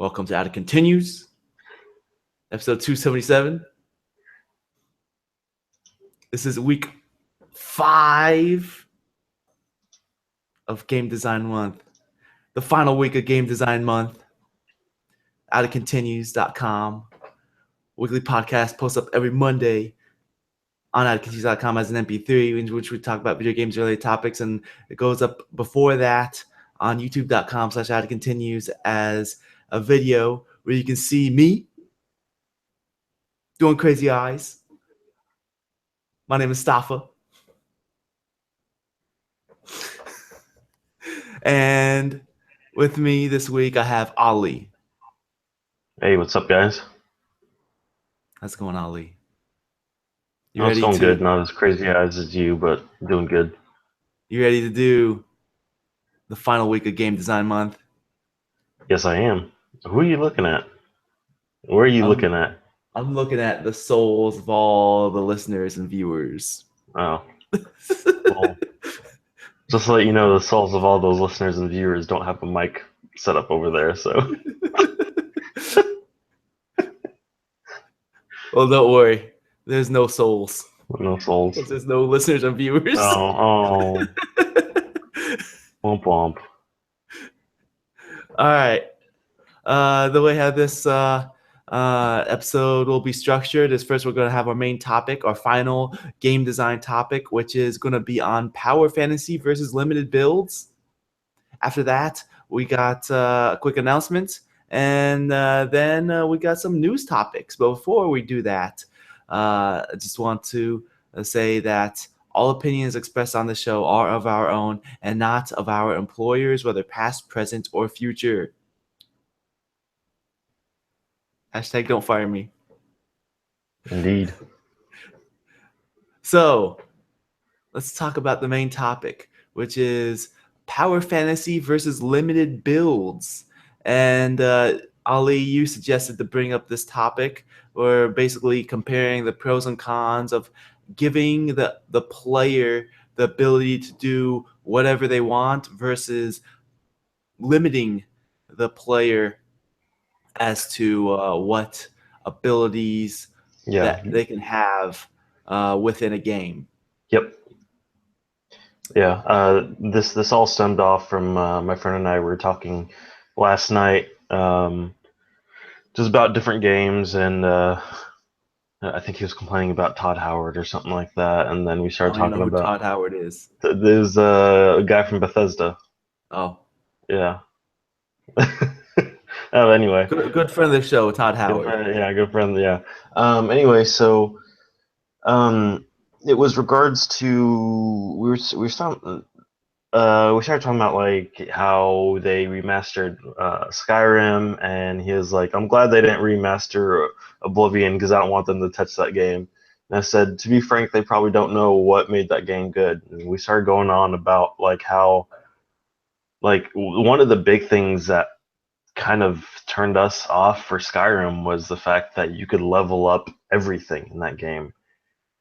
Welcome to Attic Continues, episode 277. This is week 5 of Game Design Month, the final week of Game Design Month. AtticContinues.com. Weekly podcast posts up every Monday on AtticContinues.com as an MP3, in which we talk about video games related topics, and it goes up before that on YouTube.com/AtticContinues as a video where you can see me doing crazy eyes. My name is Stafa. And with me this week, I have Ali. Hey, what's up, guys? How's it going, Ali? It's going good. Not as crazy eyes as you, but doing good. You ready to do the final week of Game Design Month? Yes, I am. Who are you looking at? Where are you looking at? I'm looking at the souls of all the listeners and viewers. Oh. Well, just to let you know, the souls of all those listeners and viewers don't have a mic set up over there, so. Well, don't worry. There's no souls. No souls. There's no listeners and viewers. Oh. Womp womp. All right. The way how this episode will be structured is, first we're going to have our main topic, our final game design topic, which is going to be on power fantasy versus limited builds. After that, we got a quick announcement, and then we got some news topics. But before we do that, I just want to say that all opinions expressed on the show are of our own and not of our employers, whether past, present, or future. Hashtag don't fire me. Indeed. So let's talk about the main topic, which is power fantasy versus limited builds. And Ali, you suggested to bring up this topic. We're basically comparing the pros and cons of giving the player the ability to do whatever they want versus limiting the player as to what abilities that they can have within a game. Yep. Yeah. This all stemmed off from my friend and I were talking last night, just about different games, and I think he was complaining about Todd Howard or something like that, and then we started talking about Todd Howard is. There's a guy from Bethesda. Oh. Yeah. Oh, anyway. Good friend of the show, Todd Howard. Good friend. Yeah. Anyway, so it was regards to we started talking about like how they remastered Skyrim, and he was like, "I'm glad they didn't remaster Oblivion because I don't want them to touch that game." And I said, to be frank, they probably don't know what made that game good. And we started going on about like how, like, one of the big things that kind of turned us off for Skyrim was the fact that you could level up everything in that game.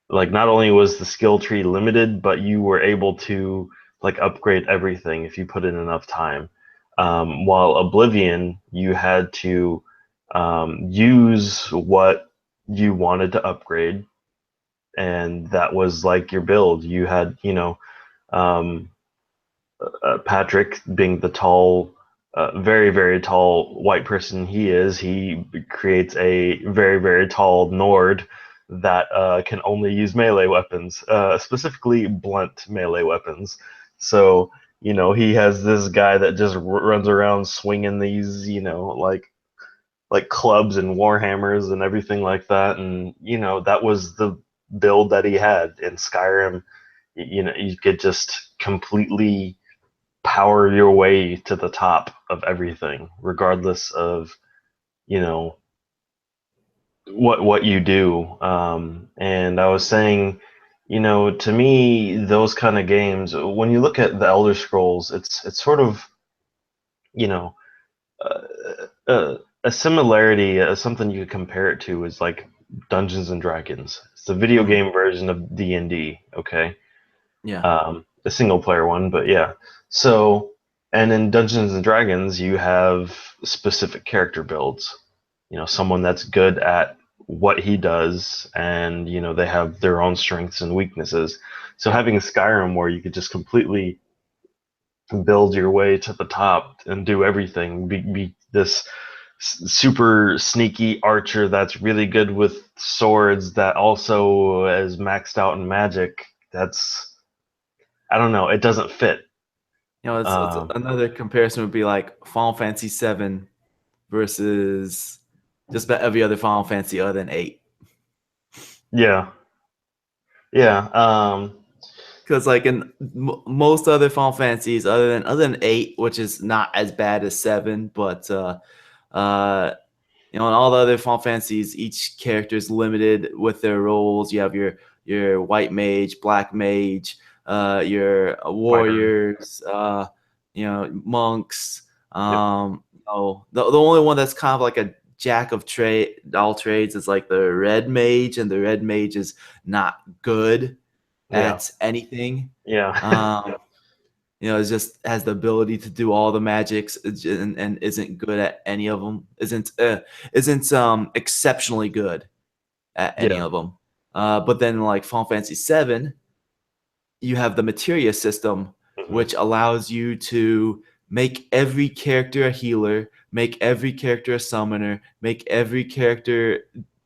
Like, not only was the skill tree limited, but you were able to like upgrade everything if you put in enough time. While Oblivion, you had to use what you wanted to upgrade, and that was like your build. You had, Patrick, being the tall, very, very tall white person he creates a very, very tall Nord that can only use melee weapons, specifically blunt melee weapons. So, he has this guy that just runs around swinging these, like clubs and warhammers and everything like that. And, that was the build that he had in Skyrim. You could just completely power your way to the top of everything, regardless of, what you do. And I was saying, to me, those kind of games, when you look at the Elder Scrolls, it's sort of, a similarity, something you could compare it to is like Dungeons and Dragons. It's a video game version of D&D, okay? Yeah. A single player one, but yeah. So And in Dungeons and Dragons, you have specific character builds. Someone that's good at what he does, and they have their own strengths and weaknesses. So having Skyrim where you could just completely build your way to the top and do everything, be this super sneaky archer that's really good with swords that also is maxed out in magic. That's, I don't know, it doesn't fit. It's another comparison would be like Final Fantasy VII versus just about every other Final Fantasy other than 8. Yeah. Yeah. Because like in most other Final Fantasies, other than 8, which is not as bad as 7, but in all the other Final Fantasies, each character is limited with their roles. You have your white mage, black mage, your warriors, monks. The only one that's kind of like a jack of all trades is like the red mage, and the red mage is not good at anything. Yeah. It just has the ability to do all the magics and isn't good at any of them. Isn't exceptionally good at any Yeah. of them. But then like Final Fantasy VII, you have the materia system, which allows you to make every character a healer, make every character a summoner, make every character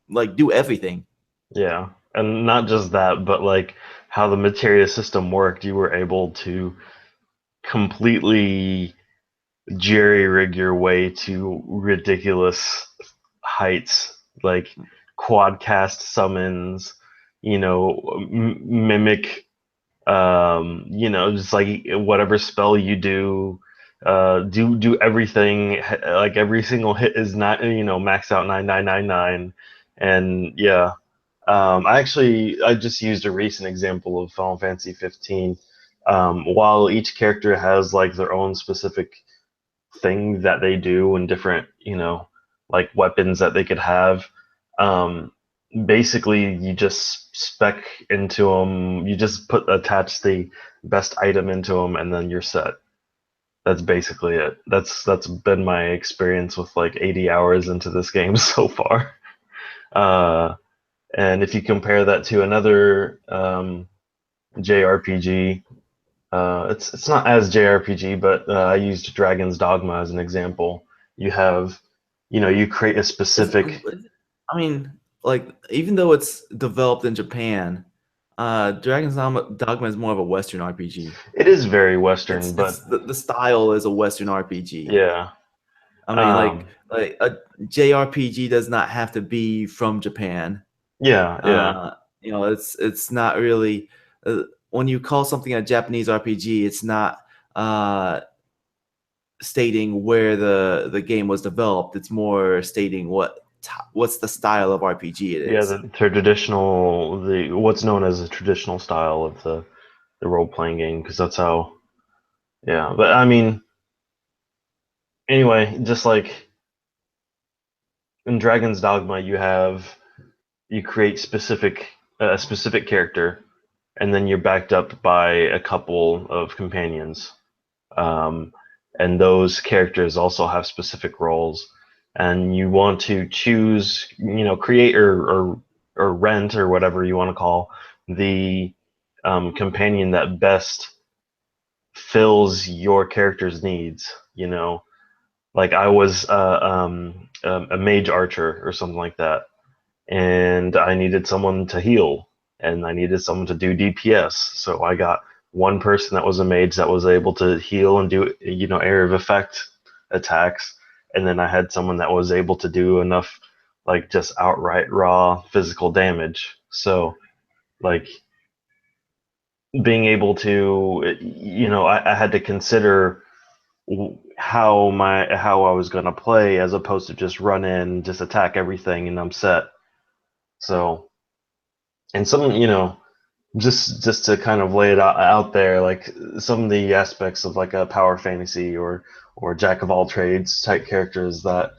like do everything. Yeah. And not just that, but like how the materia system worked, you were able to completely jerry rig your way to ridiculous heights, like quad cast summons, mimic, just like whatever spell you do, do everything. Like every single hit is not, max out 9999, and yeah. I just used a recent example of Final Fantasy 15. While each character has like their own specific thing that they do and different, like weapons that they could have. Um, Basically, you just spec into them. You just attach the best item into them, and then you're set. That's basically it. That's been my experience with like 80 hours into this game so far. Uh, and if you compare that to another JRPG, it's not as JRPG, but I used Dragon's Dogma as an example. You have, you create a specific. I mean, like even though it's developed in Japan, Dragon's Dogma is more of a Western RPG. It is very Western, but It's the style is a Western RPG. yeah, I mean, um, like a JRPG does not have to be from Japan. yeah, yeah, It's not really when you call something a Japanese RPG, it's not stating where the game was developed. It's more stating what's the style of RPG it yeah. is. The traditional, the what's known as the traditional style of the role playing game, because that's how. Yeah, but I mean, anyway, just like in Dragon's Dogma, you create a specific character, and then you're backed up by a couple of companions, um, and those characters also have specific roles, and you want to choose, create or rent or whatever you want to call the companion that best fills your character's needs. Like I was a mage archer or something like that, and I needed someone to heal, and I needed someone to do DPS. So I got one person that was a mage that was able to heal and do, area of effect attacks, and then I had someone that was able to do enough, like just outright raw physical damage. So like being able to, I had to consider how I was going to play as opposed to just run in, just attack everything, and I'm set. So, and some, just to kind of lay it out there, like some of the aspects of like a power fantasy or jack of all trades type characters that,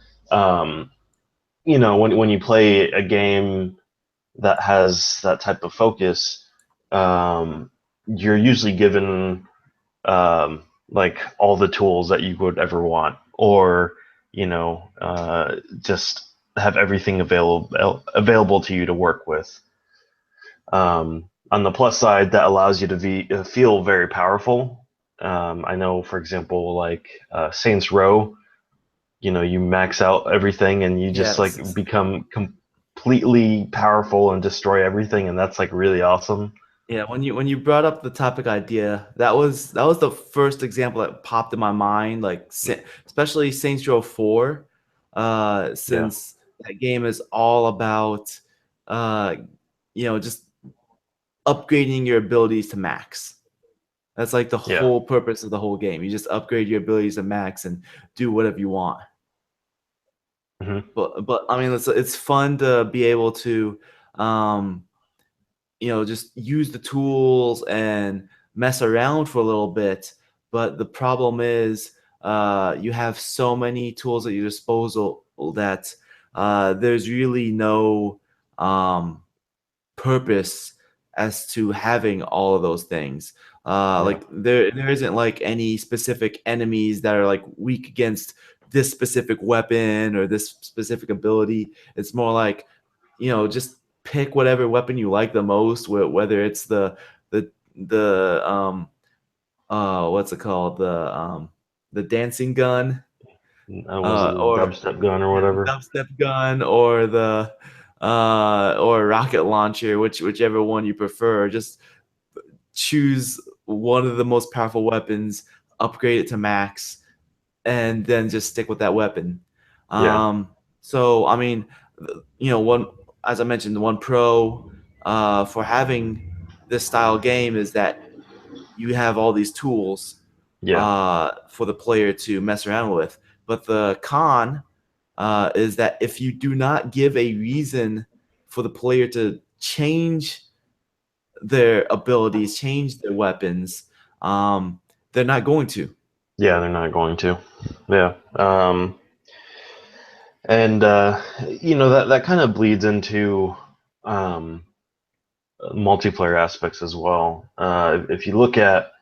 when you play a game that has that type of focus, you're usually given like all the tools that you would ever want, or just have everything available to you to work with. On the plus side, that allows you to feel very powerful. I know, for example, like Saints Row, you max out everything and you just like Yes. become completely powerful and destroy everything, and that's like really awesome. Yeah, when you brought up the topic idea, that was the first example that popped in my mind, like especially Saints Row 4, Yeah, since that game is all about uh, just upgrading your abilities to max. That's like the yeah, whole purpose of the whole game. You just upgrade your abilities to max and do whatever you want. hmm, But I mean, it's fun to be able to um, just use the tools and mess around for a little bit. But the problem is, you have so many tools at your disposal that there's really no purpose as to having all of those things. yeah, Like there isn't like any specific enemies that are like weak against this specific weapon or this specific ability. It's more like, just pick whatever weapon you like the most, whether it's the what's it called, the dancing gun, was it the or dubstep gun or yeah, the whatever? dubstep gun, or the or rocket launcher, whichever one you prefer. Just choose one of the most powerful weapons, upgrade it to max, and then just stick with that weapon. Yeah, So I mean, one, as I mentioned, the one pro for having this style game is that you have all these tools yeah, for the player to mess around with. But the con is that if you do not give a reason for the player to change their abilities, change their weapons, um, they're not going to. yeah. They're not going to. Yeah, and that kind of bleeds into um, multiplayer aspects as well. If you look at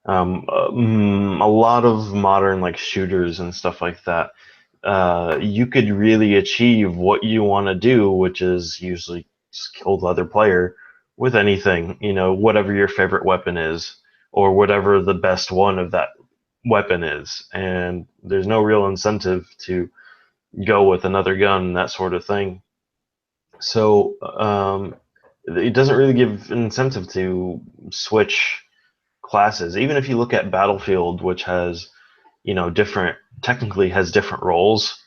a lot of modern like shooters and stuff like that, you could really achieve what you want to do, which is usually just kill the other player with anything, whatever your favorite weapon is, or whatever the best one of that weapon is. And there's no real incentive to go with another gun, that sort of thing. So it doesn't really give an incentive to switch classes. Even if you look at Battlefield, which has different technically has different roles,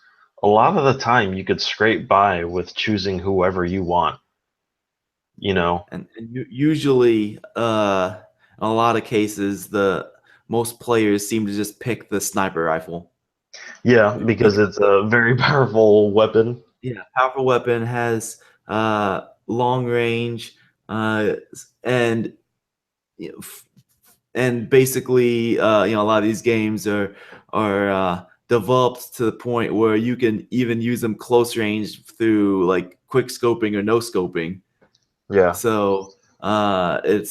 a lot of the time you could scrape by with choosing whoever you want. You Yeah, know, and usually, in a lot of cases, the most players seem to just pick the sniper rifle yeah, because because it's a very powerful weapon. yeah, powerful weapon has long range, and you know, and basically, a lot of these games are developed to the point where you can even use them close range through like quick scoping or no scoping. Yeah, So it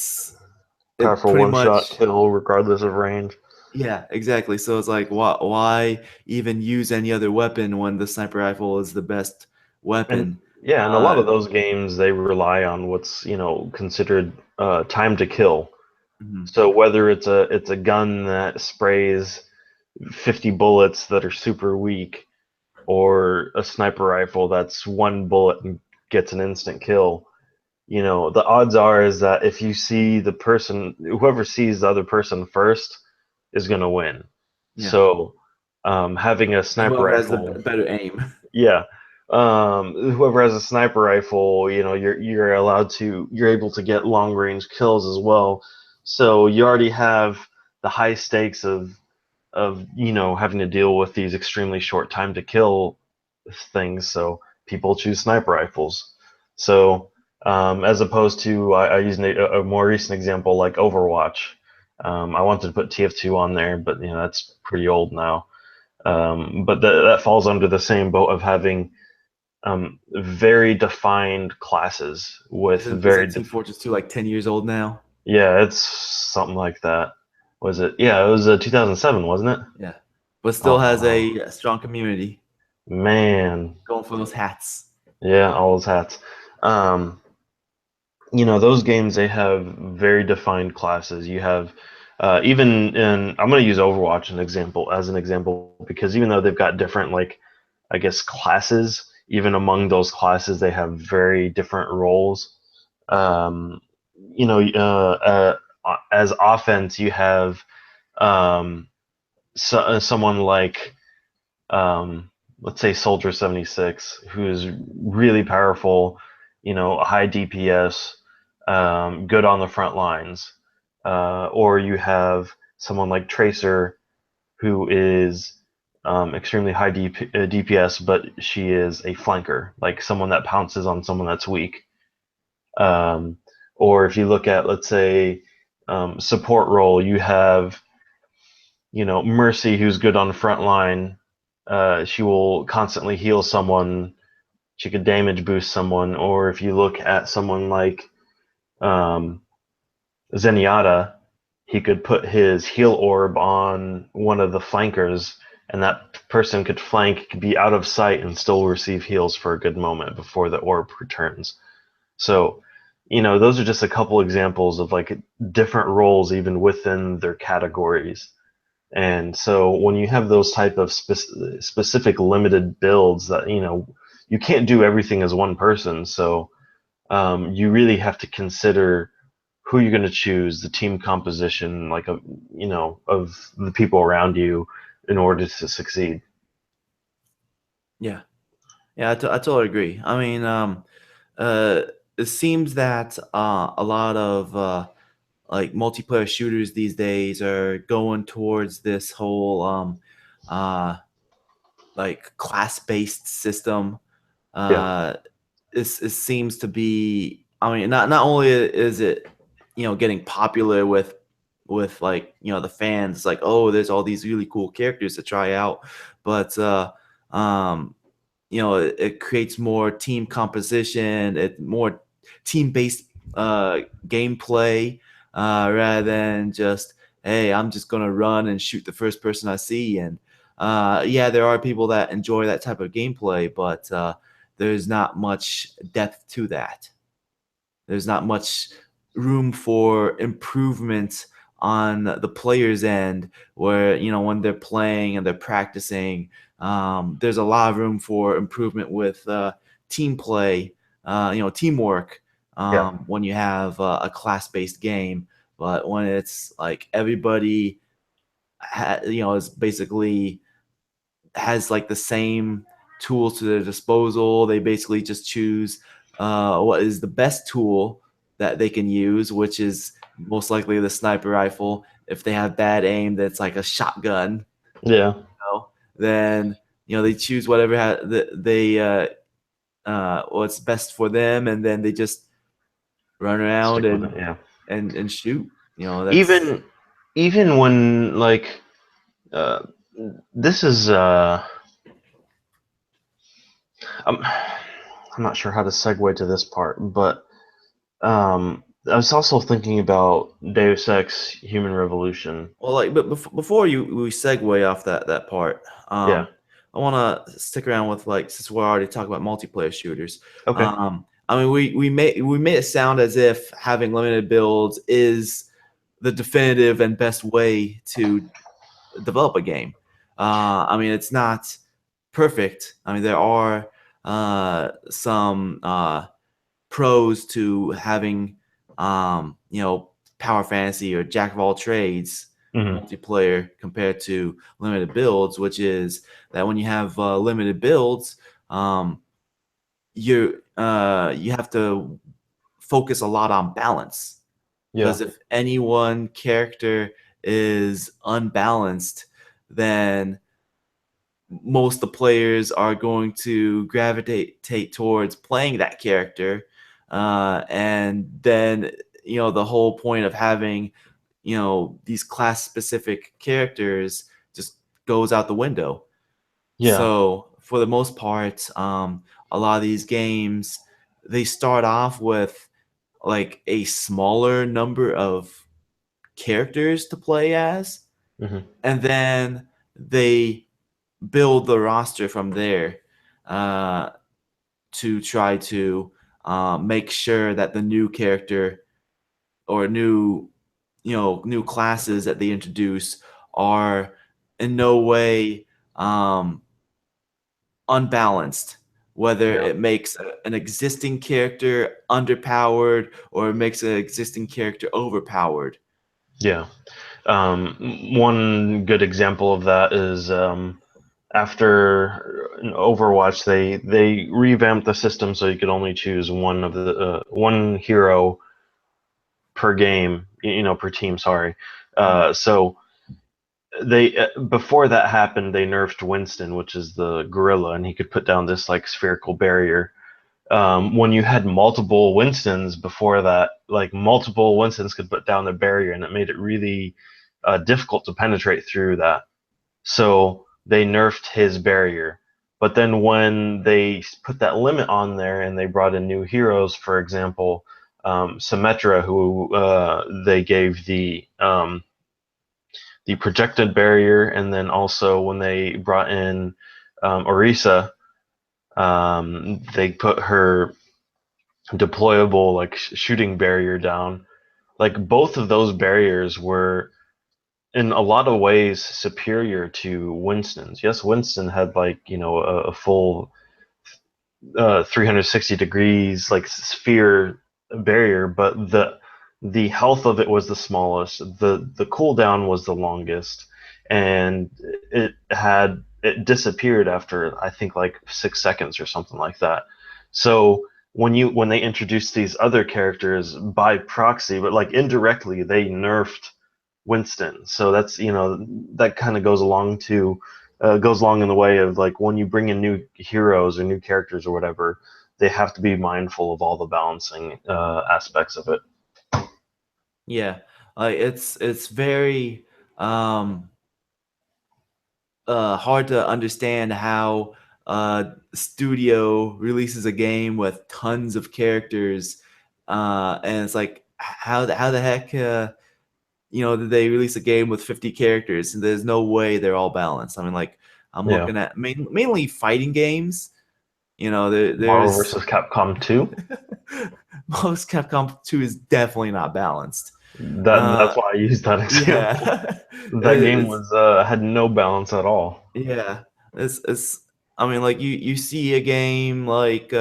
powerful pretty one shot much, kill regardless of range. yeah, exactly. So it's like, why even use any other weapon when the sniper rifle is the best And weapon? yeah, and a lot Uh, of those games they rely on what's considered time to kill. mhm. So whether it's a gun that sprays 50 bullets that are super weak, or a sniper rifle that's one bullet and gets an instant kill, the odds are is that if you see the person, whoever sees the other person first is going to win. Yeah, So having a sniper whoever has the rifle, better aim. yeah, whoever has a sniper rifle, you're able to get long range kills as well. So you already have the high stakes of having to deal with these extremely short time to kill things. So people choose sniper rifles. So as opposed to I use a more recent example like Overwatch. I wanted to put TF2 on there, but that's pretty old now. But that falls under the same boat of having very defined classes with Isn't very Team Fortress 2 like 10 years old now? yeah, it's something like that. Was it? Yeah, it was 2007, wasn't it? Yeah, but still has Oh a strong community man, going for those hats. yeah, all those hats. Um, those games, they have very defined classes. You have even in I'm going to use Overwatch as an example because even though they've got different, like, I guess, classes, even among those classes they have very different roles. Um, as offense you have someone like, um, let's say, Soldier 76, who is really powerful, high DPS, good on the front lines. Or you have someone like Tracer, who is extremely high DPS, but she is a flanker, like someone that pounces on someone that's weak. Um, or if you look at, let's say, support role, you have Mercy, who's good on the front line. She will constantly heal someone. She could damage boost someone. Or if you look at someone like um, Zenyatta, he could put his heal orb on one of the flankers, and that person could flank, could be out of sight, and still receive heals for a good moment before the orb returns. So, those are just a couple examples of like different roles even within their categories. And so when you have those type of specific limited builds that, you can't do everything as one person. So you really have to consider who you're going to choose, the team composition, like, of the people around you in order to succeed. Yeah, yeah, I totally agree. I mean, uh, it seems that a lot of like multiplayer shooters these days are going towards this whole uh, like class-based system. Yeah. Uh, it seems to be. I mean, not only is it getting popular with like the fans, like, oh, there's all these really cool characters to try out, but um, it creates more team composition, more team-based gameplay rather than just, hey, I'm just gonna run and shoot the first person I see. And yeah, there are people that enjoy that type of gameplay, but there's not much depth to that. There's not much room for improvement on the player's end, where when they're playing and they're practicing, there's a lot of room for improvement with team play, teamwork, Yeah. when you have a class-based game. But when it's like everybody is basically has like the same tools to their disposal. They basically just choose what is the best tool that they can use, which is most likely the sniper rifle. If they have bad aim, that's like a shotgun. Yeah. Then they choose whatever they what's best for them, and then they just run around Stick with it. Yeah. and shoot. That's Even when, like, uh, this is I'm, I'm not sure how to segue to this part, but I was also thinking about Deus Ex Human Revolution. well, like, but before we segue off that part, Yeah. I want to stick around with, like, since we're already talking about multiplayer shooters. Okay. I mean, we made it sound as if having limited builds is the definitive and best way to develop a game. I mean, it's not perfect. I mean, there are some pros to having power fantasy or jack of all trades Hmm. multiplayer compared to limited builds, which is that when you have limited builds, you have to focus a lot on balance, Yeah. because if any one character is unbalanced, then most of the players are going to gravitate towards playing that character, and then the whole point of having these class specific characters just goes out the window. Yeah. So for the most part, a lot of these games, they start off with like a smaller number of characters to play as, Mhm. and then they build the roster from there uh, to try to make sure that the new character or new classes that they introduce are in no way um, unbalanced, whether Yeah. it makes an existing character underpowered or it makes an existing character overpowered. Yeah. One good example of that is after Overwatch, they revamped the system so you could only choose one hero per game, per team. Sorry. So they before that happened, they nerfed Winston, which is the gorilla, and he could put down this like spherical barrier. When you had multiple Winstons before that, like multiple Winstons could put down the barrier, and it made it really difficult to penetrate through that. So they nerfed his barrier. But then when they put that limit on there and they brought in new heroes, for example, Symmetra, who they gave the projected barrier, and then also when they brought in Orisa, they put her deployable like shooting barrier down. Like both of those barriers were in a lot of ways superior to Winston's. Yes, Winston had like a full 360 degrees like sphere barrier, but the health of it was the smallest. The cooldown was the longest, and it disappeared after I think like 6 seconds or something like that. So when they introduced these other characters by proxy, but like indirectly, they nerfed Winston. So that's that kind of goes along in the way of like when you bring in new heroes or new characters or whatever, they have to be mindful of all the balancing aspects of it. Yeah, it's very um, hard to understand how studio releases a game with tons of characters, and it's like how the heck did they release a game with 50 characters? And there's no way they're all balanced. I mean, like I'm Yeah, looking at mainly fighting games. Marvel There's vs. Capcom 2. most Capcom 2 is definitely not balanced. That's Uh, why I used that example. yeah, That game it's was had no balance at all. yeah, it's. I mean, like you see a game like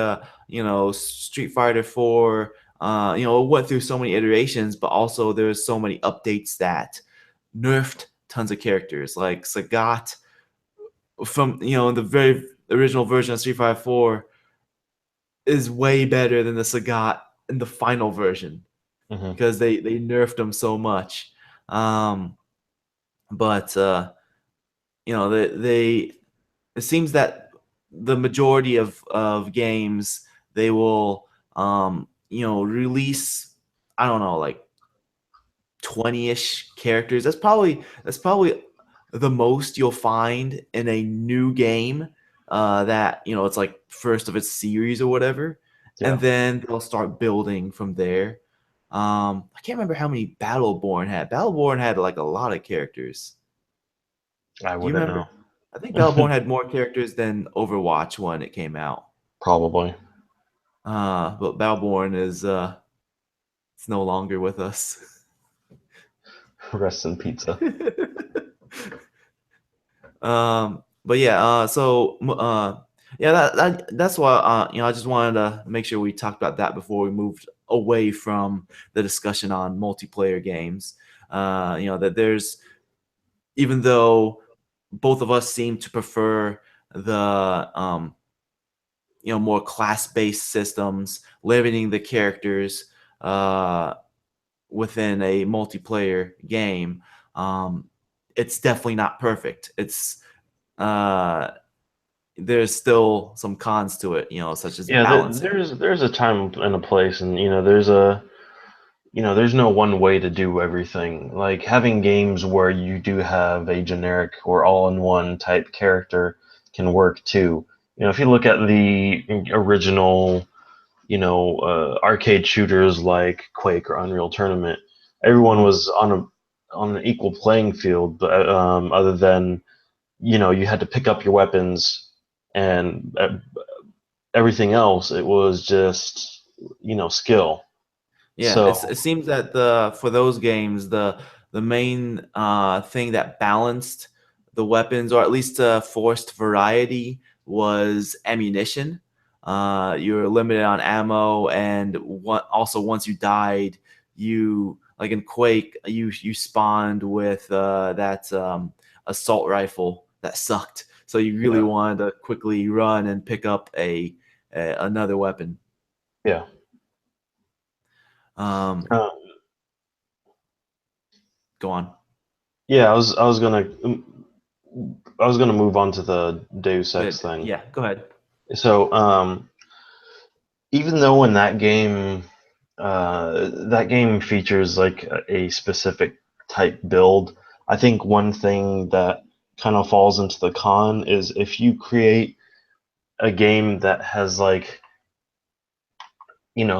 Street Fighter 4. It went through so many iterations, but also there's so many updates that nerfed tons of characters. Like Sagat from the very original version of Street Fighter 4 is way better than the Sagat in the final version Hmm. because they nerfed him so much. Um, but they it seems that the majority of games they will release, I don't know, like 20-ish characters. That's probably the most you'll find in a new game that it's like first of its series or whatever, and Yeah, then they'll start building from there. I can't remember how many Battleborn had like a lot of characters. I Do you wouldn't remember? know. I think Battleborn had more characters than Overwatch when it came out. Probably. But Battleborn is it's no longer with us. Rest in pizza. But yeah, yeah, that's why I just wanted to make sure we talked about that before we moved away from the discussion on multiplayer games. That there's, even though both of us seem to prefer the more class-based systems, limiting the characters uh, within a multiplayer game. It's definitely not perfect. Uh, there's still some cons to it, such as Yeah, balancing. there's a time and a place, and there's no one way to do everything. Like having games where you do have a generic or all-in-one type character can work too. If you look at the original, arcade shooters like Quake or Unreal Tournament, everyone Mhm. was on on an equal playing field, but other than you had to pick up your weapons and everything else, it was just skill. Yeah, it So seems that for those games, the main thing that balanced the weapons, or at least forced variety, was ammunition. You were limited on ammo, and also once you died, you like in Quake, you spawned with that assault rifle that sucked. So you really yeah, wanted to quickly run and pick up a another weapon. yeah. Um, Uh, Go on. yeah, I was gonna move on to the Deus Ex Good. thing. Yeah, go ahead. So even though in that game features like a specific type build, I think one thing that kind of falls into the con is if you create a game that has like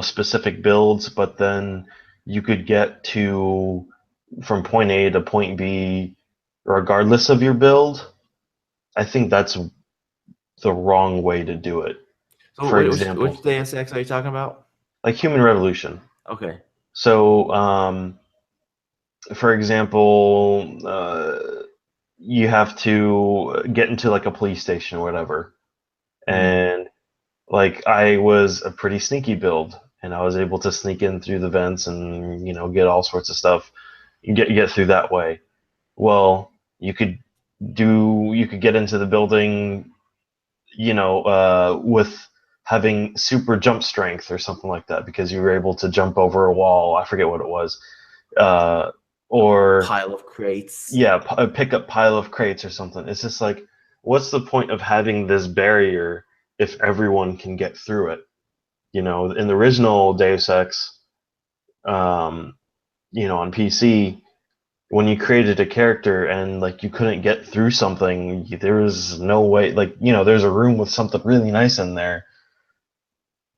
specific builds, but then you could get to from point A to point B regardless of your build. I think that's the wrong way to do it. So For which example, Deus Ex are you talking about? like Human Revolution. Okay. So, for example, you have to get into like a police station or whatever, Hmm. and like I was a pretty sneaky build, and I was able to sneak in through the vents and get all sorts of stuff. You get through that way. Well, you could get into the building, with having super jump strength or something like that because you were able to jump over a wall. I forget what it was, uh, or Pile of crates. yeah, pick up pile of crates or something. It's just like, what's the point of having this barrier if everyone can get through it? In the original Deus Ex, um, on PC, when you created a character and like you couldn't get through something, there was no way. Like there's a room with something really nice in there.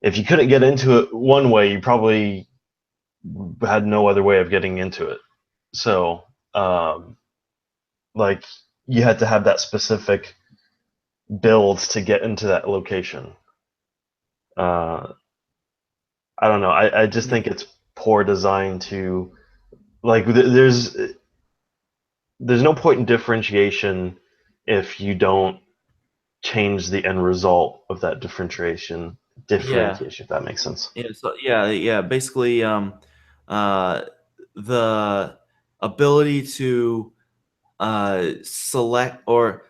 If you couldn't get into it one way, you probably had no other way of getting into it. So, like, you had to have that specific build to get into that location. Uh, I don't know. I just Yeah. think it's poor design to like. There's no point in differentiation if you don't change the end result of that differentiation. Yeah. Differentiation, if that makes sense. Yeah. So yeah. Basically, uh, the ability to select, or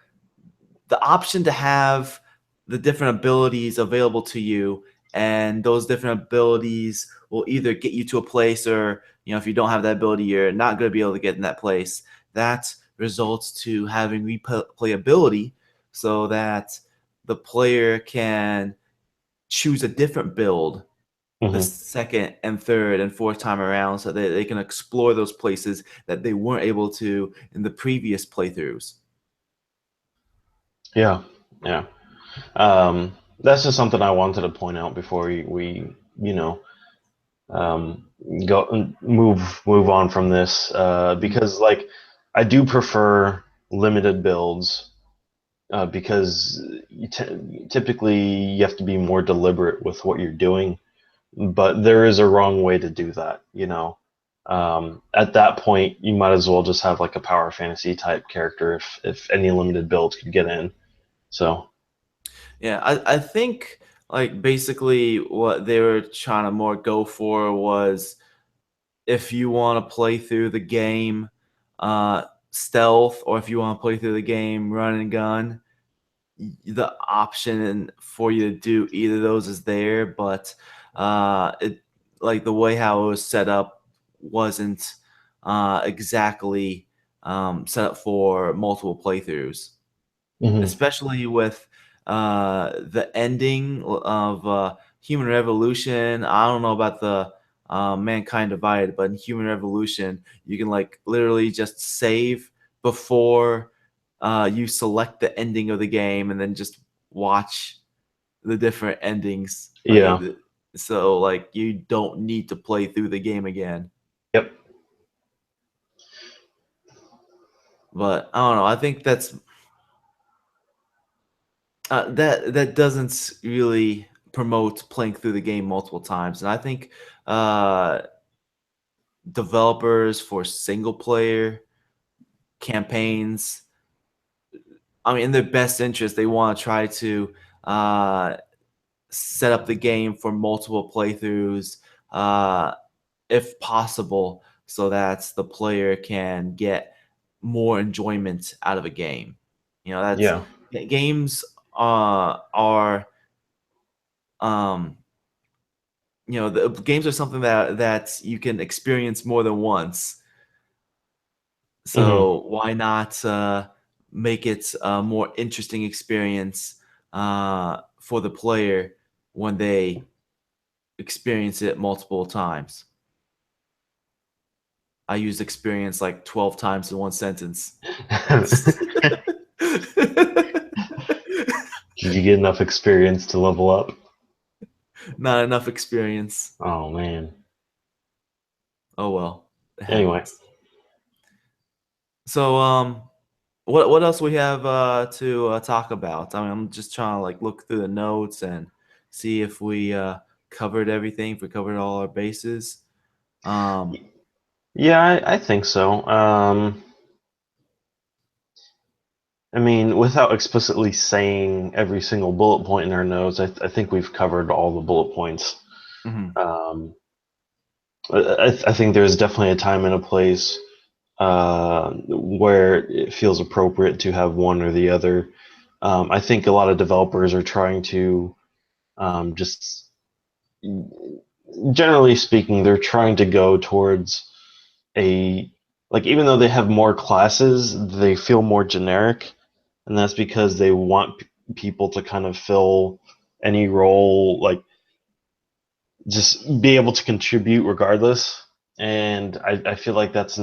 the option to have the different abilities available to you, and those different abilities will either get you to a place, or if you don't have that ability, you're not going to be able to get in that place. That results to having replayability, so that the player can choose a different build the Hmm. second and third and fourth time around, so that they can explore those places that they weren't able to in the previous playthroughs. Yeah, yeah. That's just something I wanted to point out before we you know um, go move on from this because like I do prefer limited builds because typically you have to be more deliberate with what you're doing, but there is a wrong way to do that. At that point, you might as well just have like a power fantasy type character if any limited builds could get in. So Yeah, I think like basically what they were trying to more go for was, if you want to play through the game stealth, or if you want to play through the game run and gun, the option for you to do either of those is there, but it like the way how it was set up wasn't exactly set up for multiple playthroughs, mhm. especially with the ending of Human Revolution. I don't know about the Mankind Divided, but in Human Revolution, you can like literally just save before you select the ending of the game, and then just watch the different endings. Yeah, So like you don't need to play through the game again. yep. But I don't know. I think that doesn't really promote playing through the game multiple times, and I think uh, developers for single player campaigns, I mean, in their best interest, they want to try to uh, set up the game for multiple playthroughs, uh, if possible, so that the player can get more enjoyment out of a game. You know, that's Yeah. games are um, the games are something that you can experience more than once. Hmm. So why not make it a more interesting experience for the player when they experience it multiple times? I used experience like 12 times in one sentence. Did you get enough experience to level up? Not enough experience. Oh man. Oh well, it Anyway, happens. So what else we have to talk about? I mean, I'm just trying to like look through the notes and see if we covered everything, if we covered all our bases. Um, yeah, I think so. I mean, without explicitly saying every single bullet point in our notes, I think we've covered all the bullet points. mhm, Um, I think there's definitely a time and a place where it feels appropriate to have one or the other. I think a lot of developers are trying to just, generally speaking, they're trying to go towards a, like, even though they have more classes, they feel more generic, and that's because they want people to kind of fill any role, like just be able to contribute regardless. And I feel like that's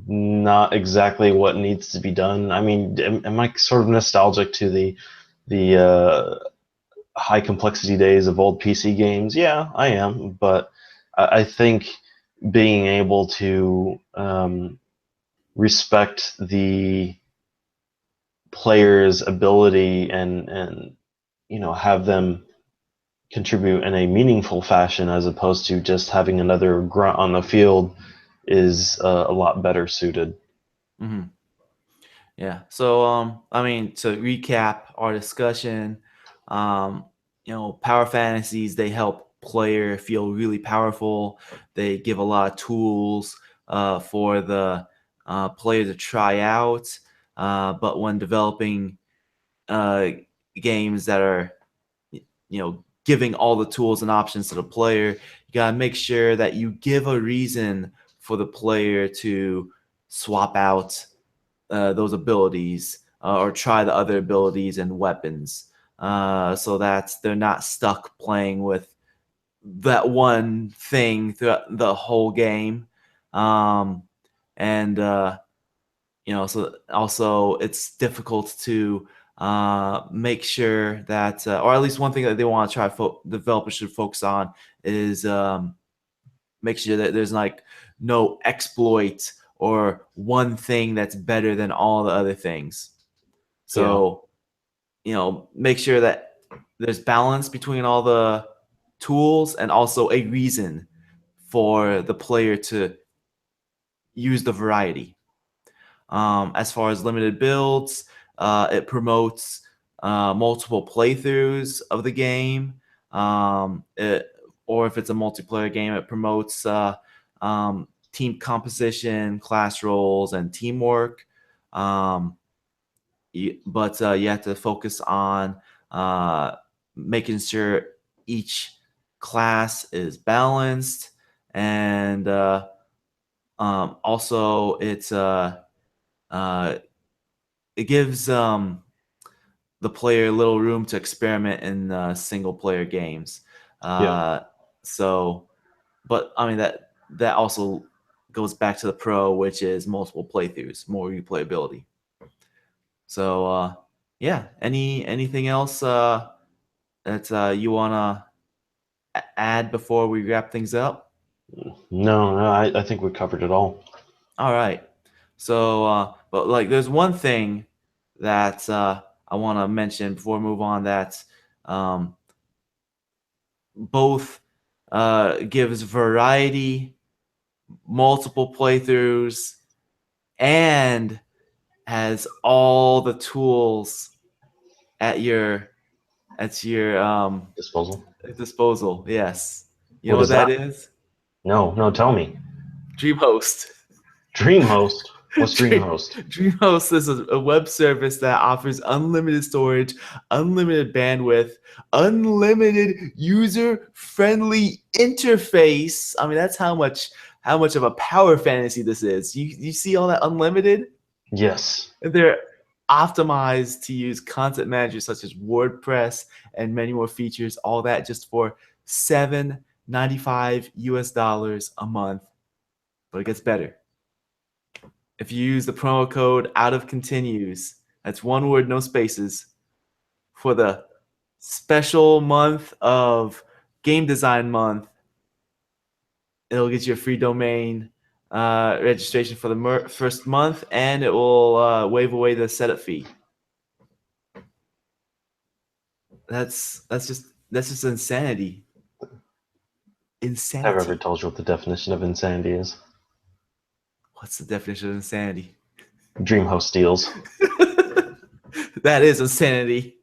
not exactly what needs to be done. I mean, am I sort of nostalgic to the high complexity days of old PC games? Yeah, I am, but I think being able to respect the player's ability and have them contribute in a meaningful fashion as opposed to just having another grunt on the field is a lot better suited. mhm. Yeah. So, I mean, to recap our discussion, um, power fantasies, they help player feel really powerful. They give a lot of tools for the player to try out. But when developing uh, games that are, giving all the tools and options to the player, you gotta make sure that you give a reason for the player to swap out those abilities or try the other abilities and weapons so that they're not stuck playing with that one thing throughout the whole game. Um, and, so also it's difficult to make sure that, or at least one thing that they want to try, developers should focus on is make sure that there's like no exploit or one thing that's better than all the other things. Yeah, So, make sure that there's balance between all the tools and also a reason for the player to use the variety. As far as limited builds, it promotes multiple playthroughs of the game. Or if it's a multiplayer game, it promotes team composition, class roles, and teamwork. Um, but you have to focus on uh, making sure each class is balanced, and also uh, it gives the player little room to experiment in single player games. yeah, Uh, so, but I mean that also goes back to the pro, which is multiple playthroughs, more replayability. So, yeah. Anything else that you wanna add before we wrap things up? no, I think we covered it all. All right. So, but like, there's one thing that I want to mention before we move on that um, both gives variety, multiple playthroughs, and has all the tools at your Disposal. disposal. Yes. You know What what is that that? is? No, tell me. DreamHost. DreamHost. What's Dream- DreamHost? DreamHost is a web service that offers unlimited storage, unlimited bandwidth, unlimited user-friendly interface. I mean, that's how much of a power fantasy this is. You see all that unlimited? Yes. They're optimized to use content managers such as WordPress and many more features, all that just for $7.95 US a month. But it gets better. If you use the promo code out of continues, that's one word, no spaces, for the special month of game design month, it'll get you a free domain registration for the first month, and it will waive away the setup fee. That's just insanity. Have I ever Insanity. told you what the definition of insanity is? What's the definition of insanity? DreamHost deals. That is insanity.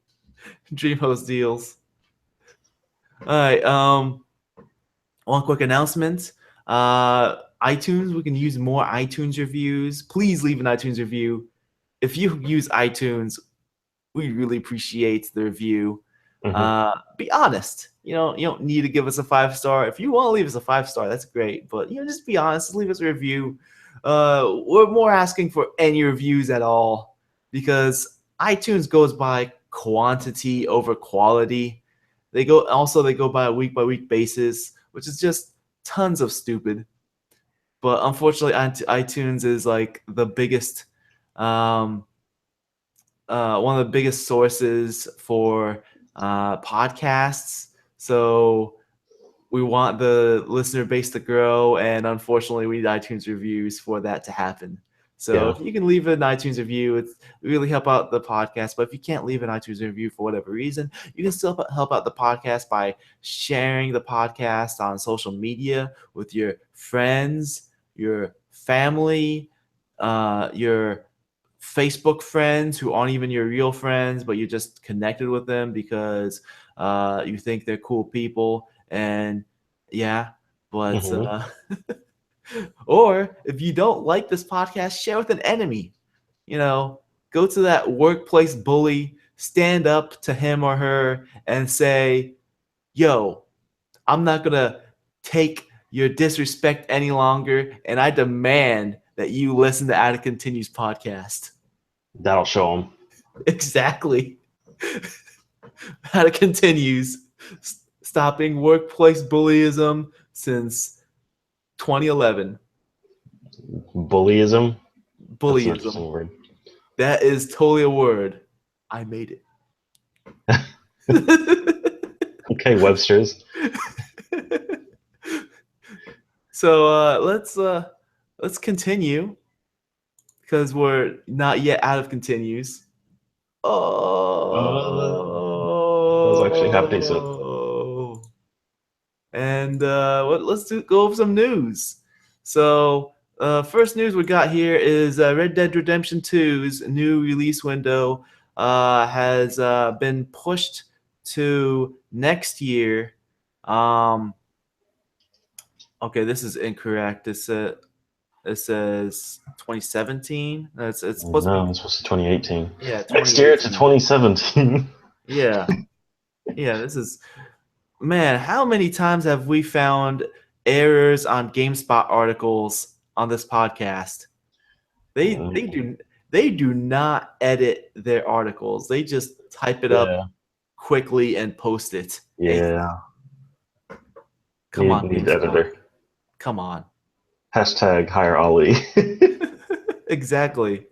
DreamHost deals. All right. One quick announcement. iTunes, we can use more iTunes reviews. Please leave an iTunes review. If you use iTunes, we really appreciate the review. Be honest. You don't need to give us a 5-star. If you want to leave us a 5-star, that's great. But just be honest. Just leave us a review. We're more asking for any reviews at all because iTunes goes by quantity over quality. They go by a by week basis, which is just tons of stupid. But unfortunately, iTunes is like the biggest, one of the biggest sources for podcasts. So we want the listener base to grow, and unfortunately, we need iTunes reviews for that to happen. So if you can leave an iTunes review, it's really help out the podcast. But if you can't leave an iTunes review for whatever reason, you can still help out the podcast by sharing the podcast on social media with your friends, your family, your Facebook friends who aren't even your real friends, but you just connected with them because you think they're cool people. And yeah, but or if you don't like this podcast, share with an enemy. Go to that workplace bully, stand up to him or her, and say, "Yo, I'm not gonna take your disrespect any longer, and I demand that you listen to Out of Continues podcast." That'll show them. Exactly. Out of Continues, stopping workplace bullyism since 2011. Bullyism? That's an Bullyism. interesting word. That is totally a word. I made it. Okay, Webster's. So let's continue because we're not yet out of continues. That was actually happening soon. And let's go over some news. So first news we got here is Red Dead Redemption 2's new release window has been pushed to next year. Okay, this is incorrect. It says 2017. It's supposed to be. It's supposed to be 2018. Yeah, Next year to 2017. Yeah. This is, man, how many times have we found errors on GameSpot articles on this podcast? They do not edit their articles. They just type it up quickly and post it. Yeah. Come on, need editor. Come on. Hashtag hire Ali. Exactly.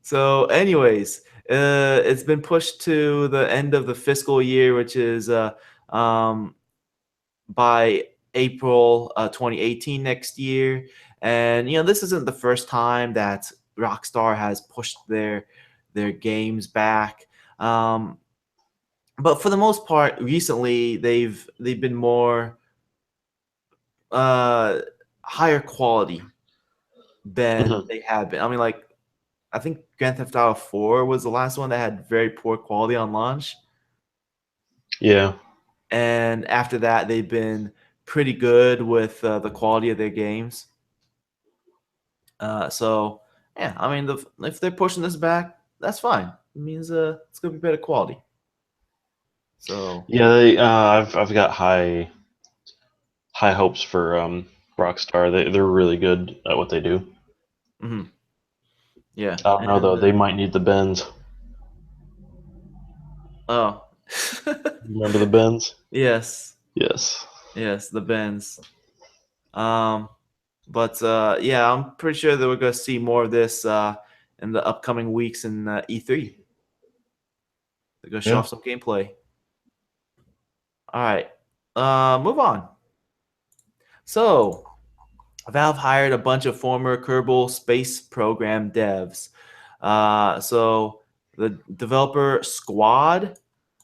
So, anyways, it's been pushed to the end of the fiscal year, which is by April 2018 next year. And this isn't the first time that Rockstar has pushed their games back. But for the most part, recently they've been more uh, higher quality than Mhm. they have been. I mean, like I think Grand Theft Auto 4 was the last one that had very poor quality on launch, Yeah. and after that, they've been pretty good with the quality of their games. So yeah, I mean, if they're pushing this back, that's fine. It means it's gonna be better quality. So Yeah, I've got high hopes for Rockstar. They're really good at what they do. mhm, yeah, I don't know though. and They might need the bends. oh, Remember the bends? yes, Yes. yes, the Bens. Um, but yeah, I'm pretty sure that we're gonna see more of this in the upcoming weeks in E3. They're gonna show Yeah. off some gameplay. All right, move on. So Valve hired a bunch of former Kerbal Space Program devs. So the developer squad,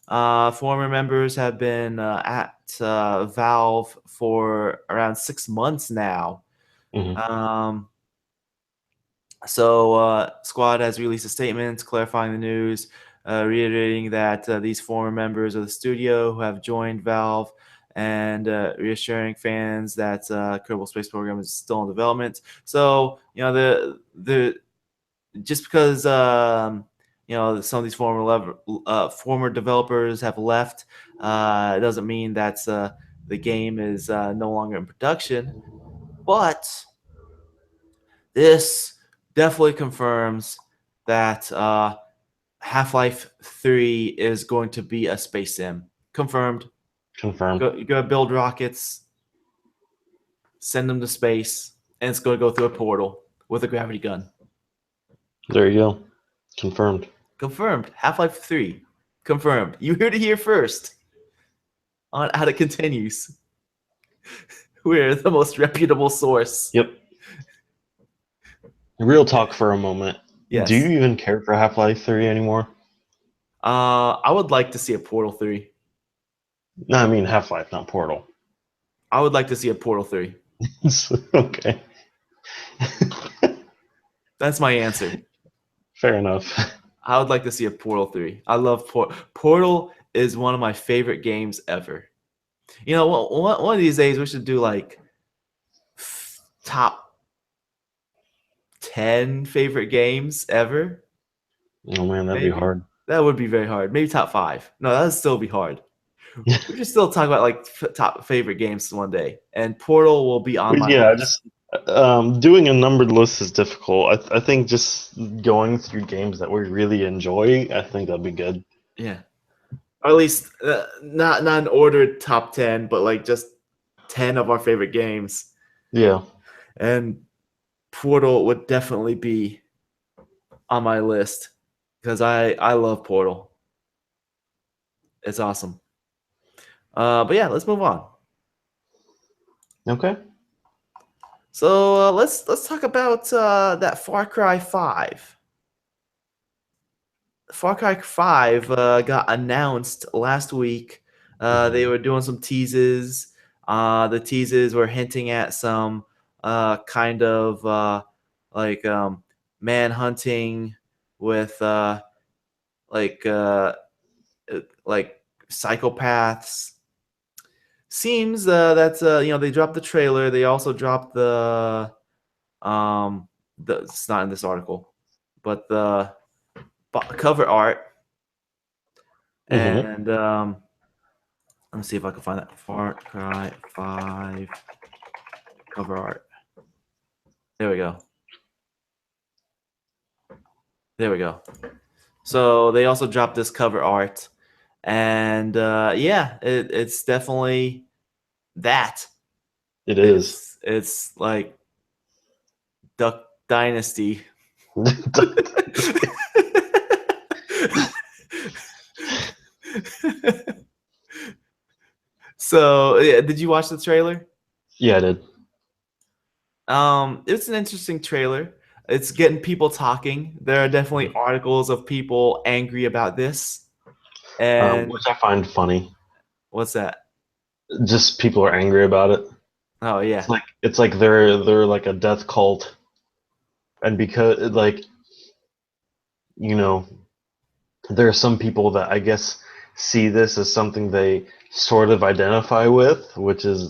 former members have been at Valve for around 6 months now. Hmm. Um, Squad has released a statement clarifying the news, reiterating that these former members of the studio who have joined Valve and reassuring fans that Kerbal Space Program is still in development. So the just because some of these former developers have left, it doesn't mean that the game is no longer in production. But this definitely confirms that Half-Life 3 is going to be a space sim. Confirmed. Confirmed. You gotta build rockets, send them to space, and it's gonna go through a portal with a gravity gun. There you go. Confirmed. Confirmed. Half-Life 3. Confirmed. You heard it here first on How It Continues. We're the most reputable source. Yep. Real talk for a moment. Do Yes. you even care for Half-Life 3 anymore? I would like to see a Portal 3. No, I mean Half-Life, not Portal. I would like to see a Portal 3. Okay. That's my answer. Fair enough. I would like to see a Portal 3. I love Portal is one of my favorite games ever. One of these days we should do like top 10 favorite games ever. Oh man, that'd be Maybe. hard. That would be very hard. Maybe top 5. No, that would still be hard. We should still talk about like top favorite games one day. And Portal will be on my Yeah, list. just doing a numbered list is difficult. I think just going through games that we really enjoy, I think that'd be good. Yeah. Or at least not an ordered top 10, but like just 10 of our favorite games. Yeah. And Portal would definitely be on my list because I love Portal. It's awesome. But yeah, let's move on. Okay. So let's talk about that Far Cry 5. Far Cry 5 got announced last week. They were doing some teases. The teases were hinting at some kind of like man hunting with like uh, like psychopaths. Seems that they dropped the trailer. They also dropped it's not in this article, but the cover art. Mm-hmm. And let me see if I can find that Far Cry 5 cover art. There we go. There we go. So they also dropped this cover art, and yeah, it's definitely that. It is. It's like Duck Dynasty. So yeah, did you watch the trailer? Yeah, I did. It's an interesting trailer. It's getting people talking. There are definitely articles of people angry about this. And Which I find funny. what's that? Just people are angry about it. Oh yeah. It's like they're like a death cult, and because like you know there are some people that I guess see this as something they sort of identify with, which is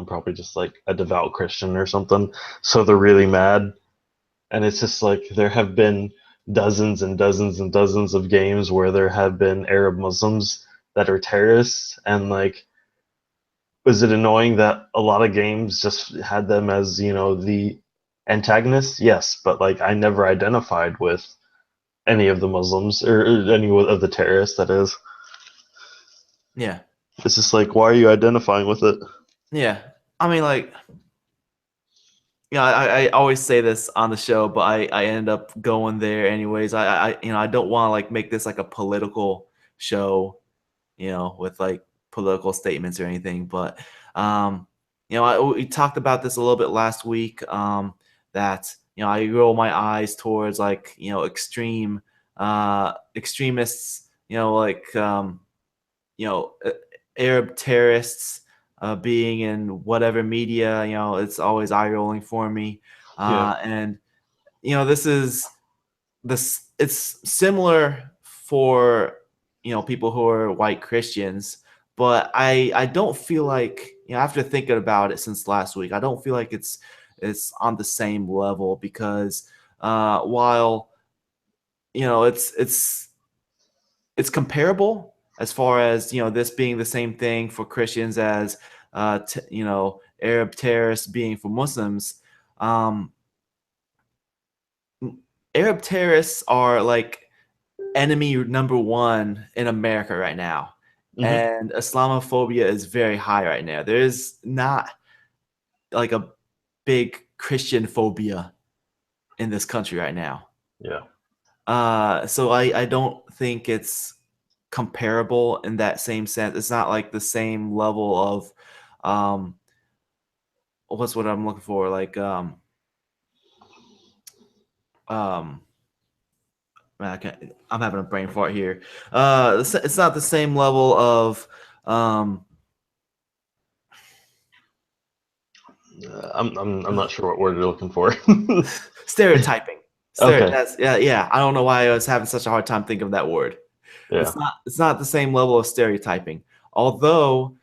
probably just like a devout Christian or something. So they're really mad, and it's just like there have been dozens and dozens and dozens of games where there have been Arab Muslims that are terrorists, and like, was it annoying that a lot of games just had them as the antagonists? Yes, but like I never identified with any of the Muslims or any of the terrorists. That is, Yeah. it's just like, why are you identifying with it? Yeah. I mean, like, I always say this on the show, but I end up going there anyways. I don't want to like make this like a political show, with like political statements or anything. But we talked about this a little bit last week. That I roll my eyes towards like extreme extremists. Like you know uh, Arab terrorists being in whatever media. It's always eye rolling for me. Yeah, And this it's similar for people who are white Christians, but I don't feel like after thinking about it since last week, I don't feel like it's on the same level because while it's comparable as far as this being the same thing for Christians as Arab terrorists being for Muslims. Um, Arab terrorists are like enemy number one in America right now, hmm and Islamophobia is very high right now. There is not like a big Christian phobia in this country right now. yeah, So I don't think it's comparable in that same sense. It's not like the same level of um what's what I'm looking for like um man, I'm having a brain fart here. It's not the same level of um I'm not sure what word you're looking for. stereotyping. Okay, That's yeah. I don't know why I was having such a hard time thinking of that word. yeah, It's not the same level of stereotyping. Although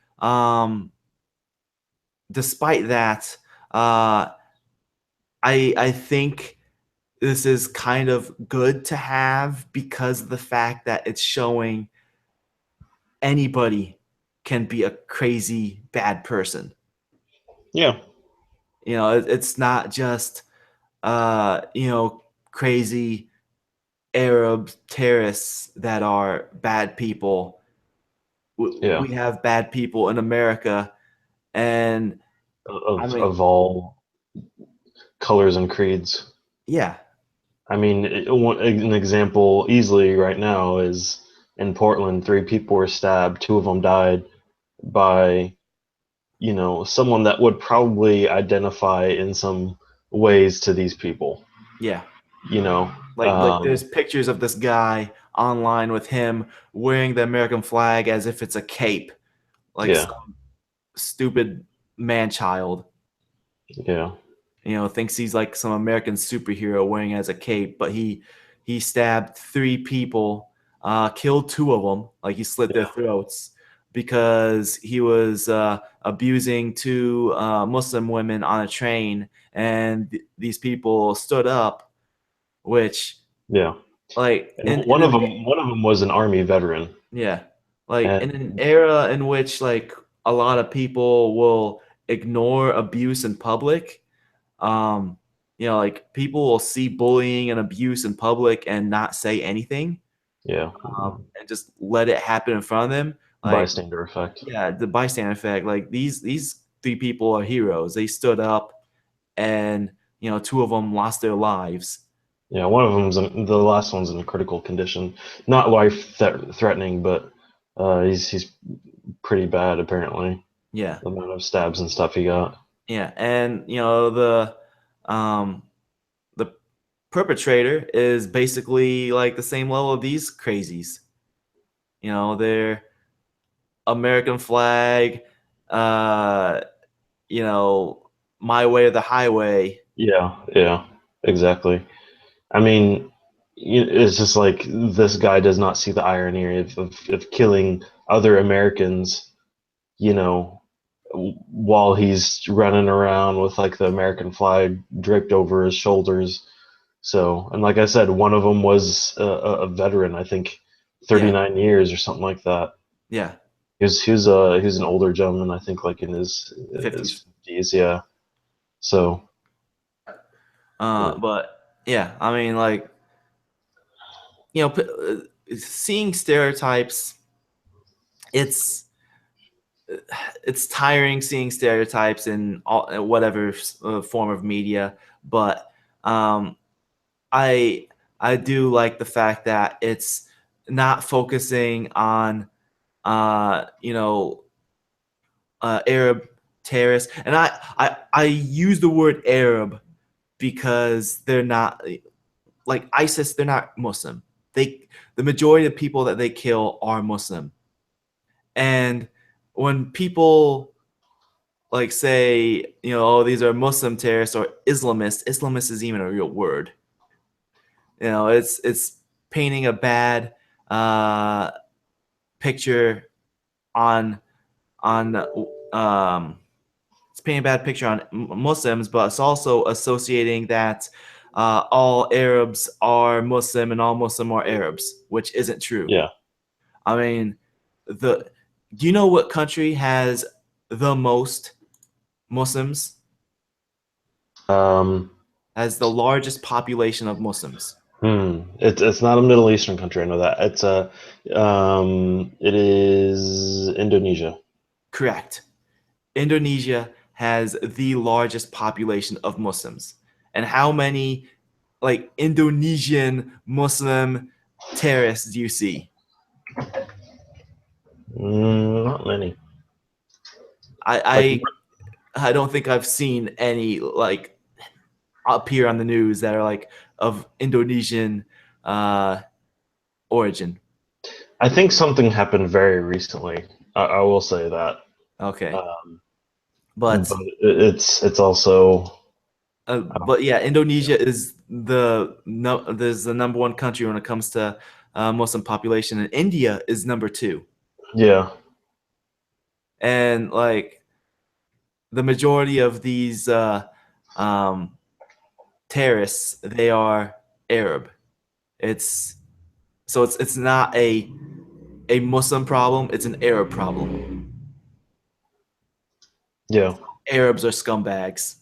despite that, I think this is kind of good to have because of the fact that it's showing anybody can be a crazy bad person. yeah, It's not just crazy Arab terrorists that are bad people. yeah. We have bad people in America, and I Of mean, all colors and creeds. yeah, I mean, an example easily right now is in Portland, three people were stabbed, two of them died by, someone that would probably identify in some ways to these people, yeah. you know. Like there's pictures of this guy online with him wearing the American flag as if it's a cape, like Yeah, some stupid man child. yeah, Thinks he's like some American superhero wearing it as a cape, but he stabbed three people, killed two of them, like he slit their yeah, throats because he was abusing two Muslim women on a train, and these people stood up, which yeah. like And one of them was an army veteran, yeah, like in an and era in which like a lot of people will ignore abuse in public. Um, like people will see bullying and abuse in public and not say anything, yeah, and just let it happen in front of them. Like, bystander effect. yeah, the bystander effect. Like these three people are heroes. They stood up, and two of them lost their lives. Yeah, one of them's the last one's in critical condition, not life threatening, but he's pretty bad apparently. Yeah, The amount of stabs and stuff he got. yeah, and the The perpetrator is basically like the same level of these crazies. You know, they're American flag, uh, you know, my way or the highway. Yeah, yeah, exactly. I mean, it's just like this guy does not see the irony of killing other Americans, you know, while he's running around with like the American flag draped over his shoulders. So, and like I said, one of them was a veteran, I think Yeah, 39 years or something like that. yeah, He was an older gentleman, I think like in his 50s. 50s, yeah. So, yeah. But yeah, I mean, like, you know, seeing stereotypes, it's it's tiring seeing stereotypes in all whatever form of media, but um, I I do like the fact that it's not focusing on you know, Arab terrorists, and I use the word Arab because they're not like ISIS. They're not Muslim. The majority of people that they kill are Muslim, and when people like say, you know, oh, these are Muslim terrorists or Islamists. Islamist is even a real word. You know, it's painting a bad uh, picture on on it's painting a bad picture on Muslims, but it's also associating that all Arabs are Muslim and all Muslim are Arabs, which isn't true. Yeah. I mean, the do you know what country has the most Muslims? Um, Has the largest population of Muslims? it's not a Middle Eastern country. I know that. It is Indonesia. Correct. Indonesia has the largest population of Muslims. And how many like Indonesian Muslim terrorists do you see? Not many. Like, I I don't think I've seen any like appear on the news that are like of Indonesian uh, origin. I think something happened very recently. I will say that. Okay, Um, but but it's also but yeah, Indonesia is the no, there's the number one country when it comes to Muslim population, and India is number two. yeah, And like the majority of these um, terrorists, they are Arab. It's so it's not a Muslim problem; it's an Arab problem. yeah. Arabs are scumbags.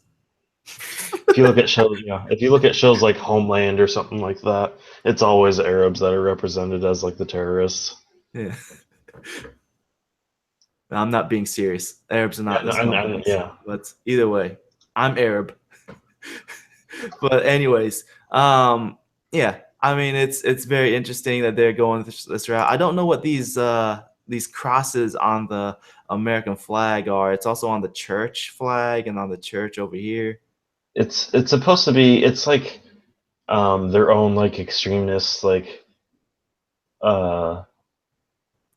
If you look at shows, yeah, if you look at shows like Homeland or something like that, it's always Arabs that are represented as like the terrorists. Yeah. I'm not being serious. Arabs are not the scumbags. Yeah, But either way, I'm Arab. But anyways, yeah. I mean, it's very interesting that they're going this route. I don't know what these crosses on the American flag are. It's also on the church flag and on the church over here. it's supposed to be. It's like their own like extremists like uh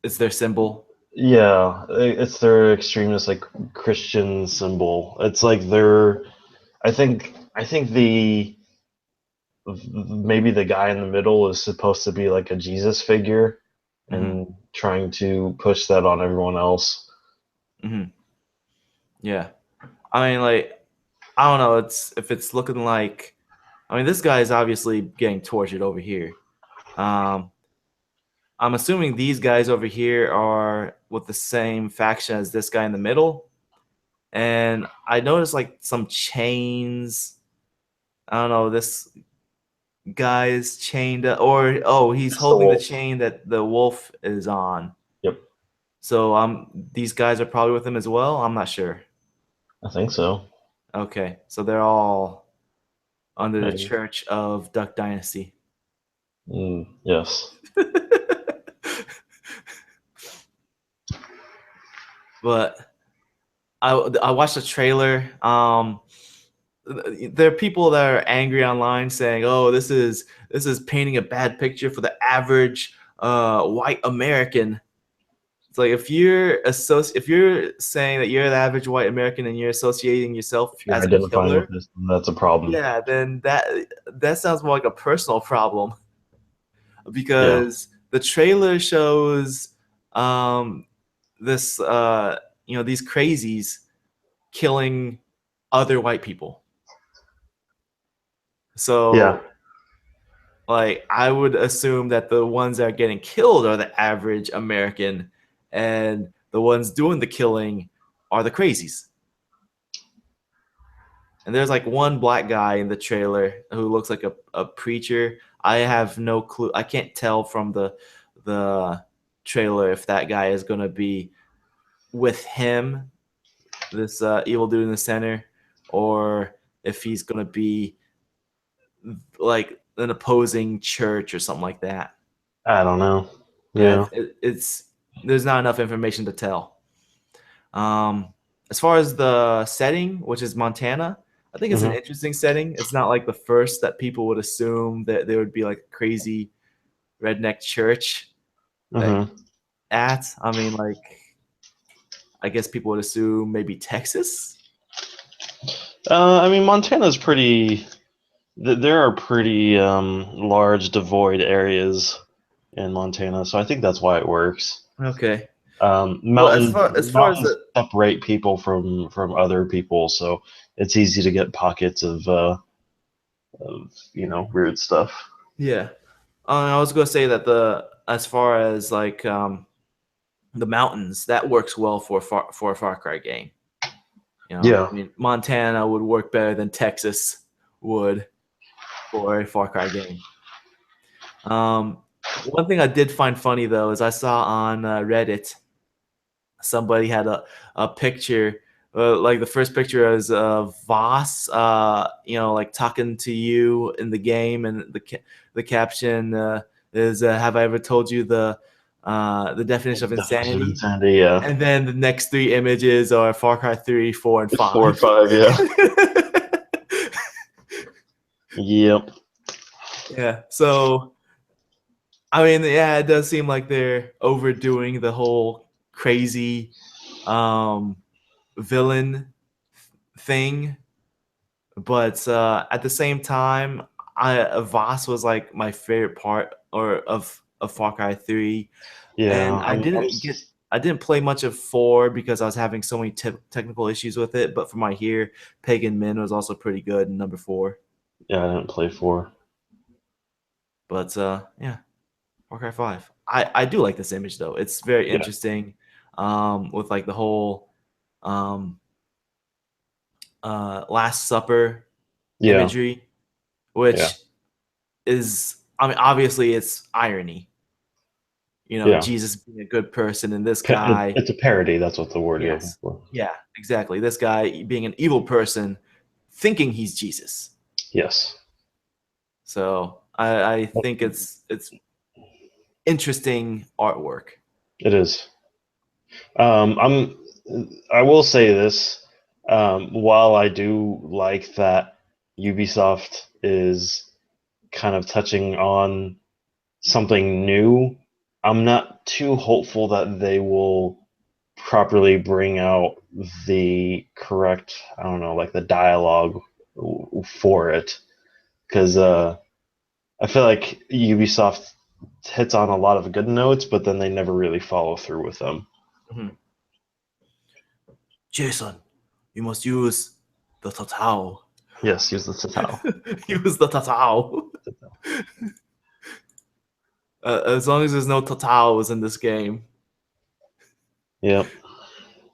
It's their symbol. yeah, it's their extremist like Christian symbol. It's like their I think the maybe the guy in the middle is supposed to be like a Jesus figure Hmm. and trying to push that on everyone else. Hmm. Yeah. I mean, like, I don't know. It's if it's looking like, I mean, this guy is obviously getting tortured over here. Um, I'm assuming these guys over here are with the same faction as this guy in the middle. And I noticed like some chains. I don't know. This guy is chained up, or oh, he's It's the holding the wolf. chain that the wolf is on. Yep, So these guys are probably with him as well. I'm not sure. I think so. Okay, so they're all under the Maybe. Church of Duck Dynasty. Yes. But I watched the trailer. there are people that are angry online saying, "Oh, this is painting a bad picture for the average white American." It's like if you're saying that you're the average white American and you're associating yourself If you're as a identifying with killer, this, then that's a problem. yeah, then that sounds more like a personal problem Yeah. because the trailer shows this these crazies killing other white people. Yeah. So like I would assume that the ones that are getting killed are the average American, and the ones doing the killing are the crazies. And there's like one black guy in the trailer who looks like a preacher. I have no clue. I can't tell from the trailer if that guy is gonna be with him, this evil dude in the center, or if he's gonna be like an opposing church or something like that. I don't know. Yeah, Yeah. it's there's not enough information to tell. Um, as far as the setting, which is Montana, I think it's an Hmm. interesting setting. It's not like the first that people would assume that there would be like a crazy redneck church that Hmm. I mean, like I guess people would assume maybe Texas. I mean, Montana's pretty. There are pretty large devoid areas in Montana, so I think that's why it works. Okay. Well, as far as Mountains the separate people from other people, so it's easy to get pockets of weird stuff. yeah, I was gonna say that the as far as like the mountains that works well for a Far Cry game. Yeah. I mean, Montana would work better than Texas would for a Far Cry game. Um, one thing I did find funny though is I saw on Reddit somebody had a picture, like the first picture is Voss, like talking to you in the game, and the caption is "Have I ever told you the definition of Definition of insanity?" insanity, yeah. And then the next three images are Far Cry 3, 4, and Four or 5. five, yeah. Yep. Yeah. So, I mean, yeah, it does seem like they're overdoing the whole crazy um, villain thing, but at the same time, Voss was like my favorite part or of Far Cry 3, Yeah. and I didn't play much of 4 because I was having so many technical issues with it. But from what I hear, Pagan Min was also pretty good in number 4. Yeah, I didn't play four. But yeah, Far Cry 5. I do like this image though. It's very Yeah. interesting, with like the whole um, Last Supper Yeah. imagery, Yeah. which is, I mean, obviously it's irony. Yeah. Jesus being a good person, and this guy, It's a parody. That's what the word you're looking yes, for. yeah, exactly. This guy being an evil person, thinking he's Jesus. Yes. So I think it's interesting artwork. It is. I'm. I will say this. While I do like that Ubisoft is kind of touching on something new, I'm not too hopeful that they will properly bring out the correct, I don't know, like the dialogue for it. Because I feel like Ubisoft hits on a lot of good notes, but then they never really follow through with them. Mhm. Jason, you must use the tatao. Yes, use the Tatao. Use the tatao. As long as there's no tataos in this game. Yep.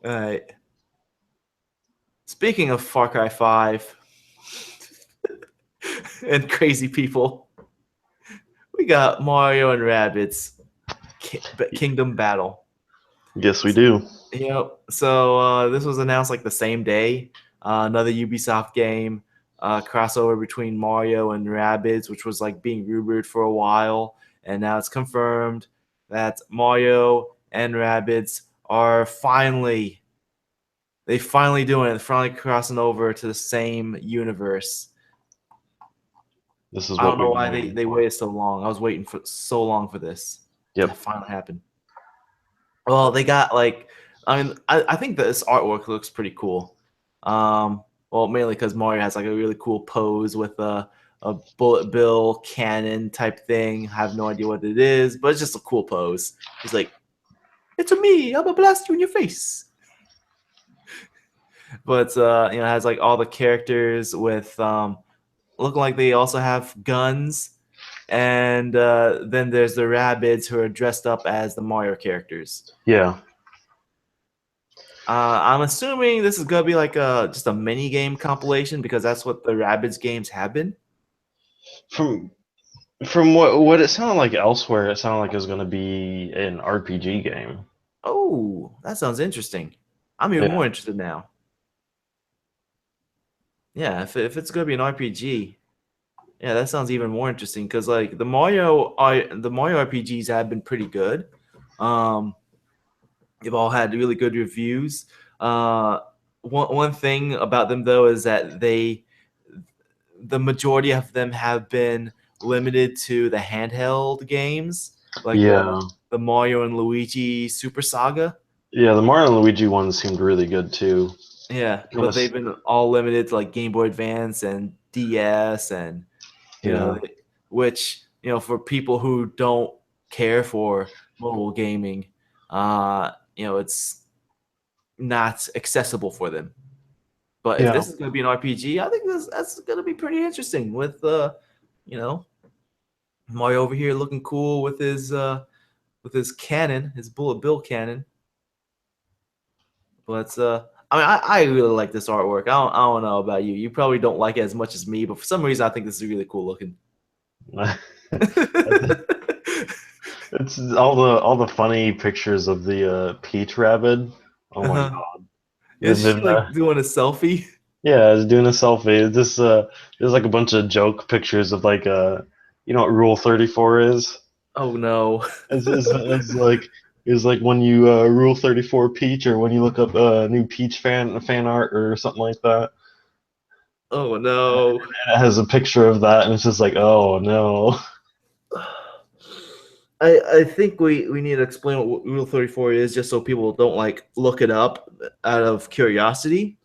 All right. Speaking of Far Cry 5 and crazy people, we got Mario and Rabbids Kingdom Battle. Yes, we do. Yep. So this was announced like the same day. Another Ubisoft game, crossover between Mario and Rabbids, which was like being rumored for a while, and now it's confirmed that Mario and Rabbids are finally They finally doing it. Finally crossing over to the same universe. This is I what don't know we've been why waiting they for. waited so long. I was waiting for so long for this to Yep. finally happen. Well, they got like, I mean, I think this artwork looks pretty cool. Well, mainly because Mario has like a really cool pose with a bullet bill cannon type thing. I have no idea what it is, but it's just a cool pose. He's like, "It's a me. I'm gonna blast you in your face." But it has like all the characters with looking like they also have guns, and then there's the rabbits who are dressed up as the Mario characters. Yeah. I'm assuming this is gonna be like just a mini game compilation because that's what the Rabbids games have been. From from what it sounded like elsewhere, it sounded like it was going to be an RPG game. Oh, that sounds interesting. I'm even more Yeah. interested now. Yeah, if it's gonna be an RPG, yeah, that sounds even more interesting because like the Mario RPGs have been pretty good. Um, they've all had really good reviews. Uh, one thing about them though is that the majority of them have been limited to the handheld games, like Yeah. the Mario and Luigi Super Saga. Yeah, the Mario and Luigi one seemed really good too. Yeah, Kind but of, they've been all limited to like Game Boy Advance and DS, and you know, yeah. which for people who don't care for mobile gaming, it's not accessible for them. But if Yeah. this is going to be an RPG, I think that's going to be pretty interesting with you know, Mario over here looking cool with his cannon, his bullet bill cannon. But I mean, I really like this artwork. I don't know about you. You probably don't like it as much as me, but for some reason, I think this is really cool looking. It's all the funny pictures of the Peach Rabbit. Oh my Uh-huh. god! Is And she then like doing a selfie? yeah, I was doing a selfie. There's like a bunch of joke pictures of like you know what Rule 34 is? Oh no. It's like when you Rule 34 Peach, or when you look up new Peach fan art or something like that. Oh no. It has a picture of that, and it's just like, oh no. I think we need to explain what Rule 34 is just so people don't like look it up out of curiosity.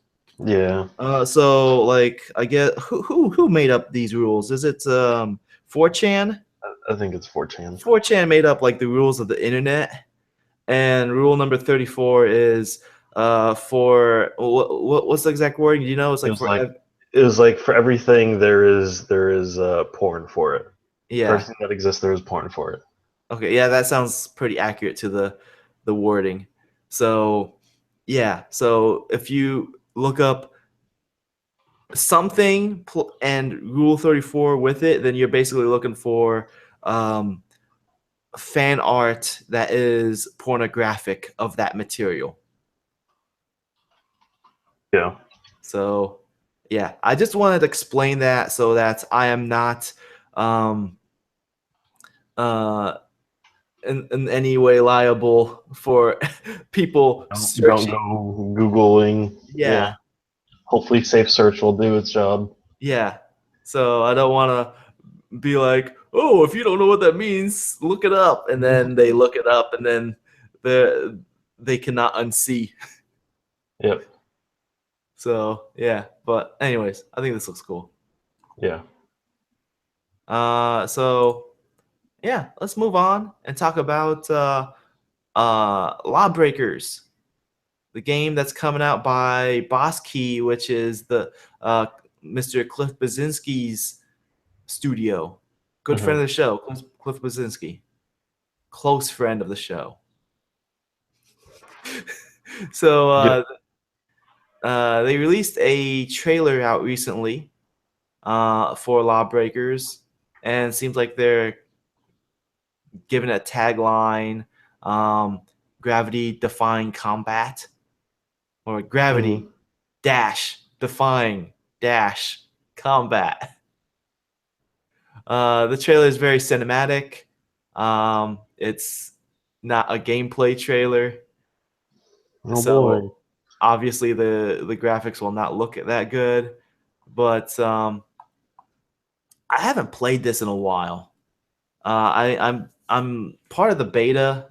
Yeah, So like I get who made up these rules? Is it 4chan? I think it's 4chan. 4chan made up like the rules of the internet, and rule number 34 is for what's the exact wording? Do you know? It's It like was for like it was like for everything there is porn for it. For yeah. everything that exists, there is porn for it. Okay, yeah, that sounds pretty accurate to the wording. So, yeah, so if you look up something and Rule 34 with it, then you're basically looking for um, fan art that is pornographic of that material. Yeah. So, yeah, I just wanted to explain that so that I am not um, uh, in any way liable for people Don't searching. go googling. Yeah. Yeah, Hopefully, Safe Search will do its job. yeah. So I don't want to be like, oh, if you don't know what that means, look it up, and then they look it up, and then they cannot unsee. Yep. So yeah, but anyways, I think this looks cool. Yeah. So yeah, let's move on and talk about Lawbreakers, the game that's coming out by Boss Key, which is the Mr. Cliff Bazinski's studio. Good friend Hmm. of the show, Cliff Bazinski. Close friend of the show. So Yep. they released a trailer out recently for Lawbreakers, and it seems like they're giving a tagline, gravity defying combat, or gravity Hmm. dash defying dash combat. The trailer is very cinematic. It's not a gameplay trailer, Oh so boy. obviously the graphics will not look that good, but I haven't played this in a while. I'm part of the beta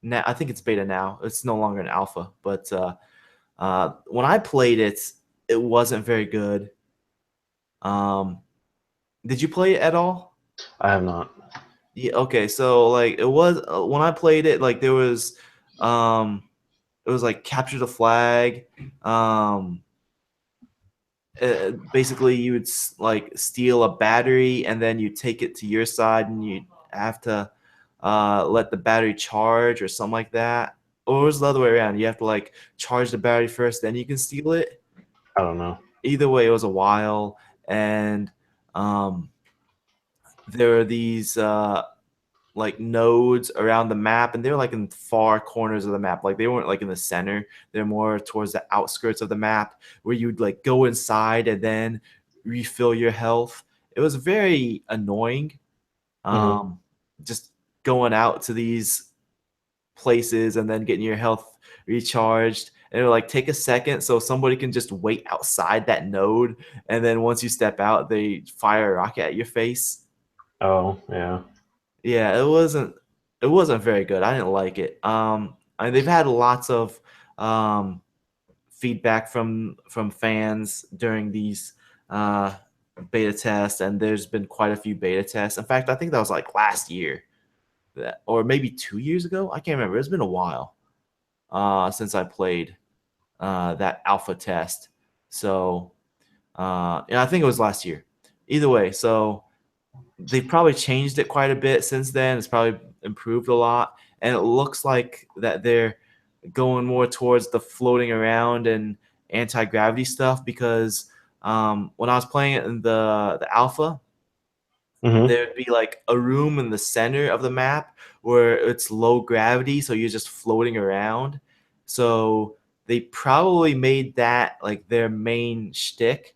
now. I think it's beta now. It's no longer an alpha, but when I played it, it wasn't very good. Um, did you play it at all? I have not. Yeah. Okay. So like it was when I played it, like um, it was like capture the flag. Um, basically you would like steal a battery and then you take it to your side and you have to let the battery charge or something like that. Or it was the other way around. You have to like charge the battery first, then you can steal it. I don't know. Either way, it was a while, and um, there are these like nodes around the map, and they're like in far corners of the map. Like they weren't like in the center. They're more towards the outskirts of the map where you'd like go inside and then refill your health. It was very annoying. Hmm. Um, just going out to these places and then getting your health recharged. And it'll like take a second so somebody can just wait outside that node. And then once you step out, they fire a rocket at your face. Oh, yeah. Yeah, it wasn't very good. I didn't like it. I mean, they've had lots of um, feedback from fans during these uh, beta tests, and there's been quite a few beta tests. In fact, I think that was like last year, or maybe 2 years ago. I can't remember. It's been a while since I played that alpha test. So, yeah, I think it was last year. Either way, so they've probably changed it quite a bit since then. It's probably improved a lot, and it looks like that they're going more towards the floating around and anti-gravity stuff because when I was playing it in the alpha, Hmm. there'd be like a room in the center of the map where it's low gravity, so you're just floating around. So they probably made that like their main shtick,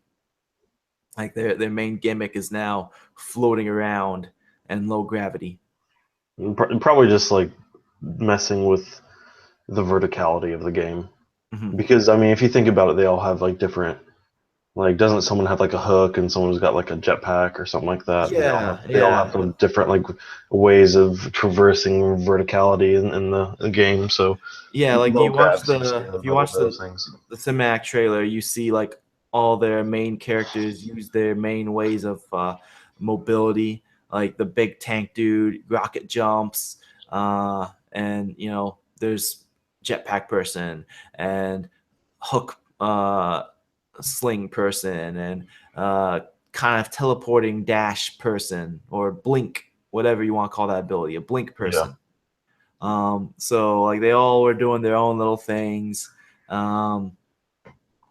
like their main gimmick is now floating around and low gravity. Probably just like messing with the verticality of the game. Hmm. Because I mean, if you think about it, they all have like different. Like, doesn't someone have like a hook and someone's got like a jetpack or something like that? Yeah, They all have yeah, some different like ways of traversing verticality in the game. So yeah. Like low you watch grav seems to be the in the if you middle of watch those things. the cinematic trailer, you see like all their main characters use their main ways of mobility, like the big tank dude, rocket jumps, and there's jetpack person and hook sling person and kind of teleporting dash person or blink, whatever you want to call that ability, a blink Yeah. person. So like they all were doing their own little things. Um,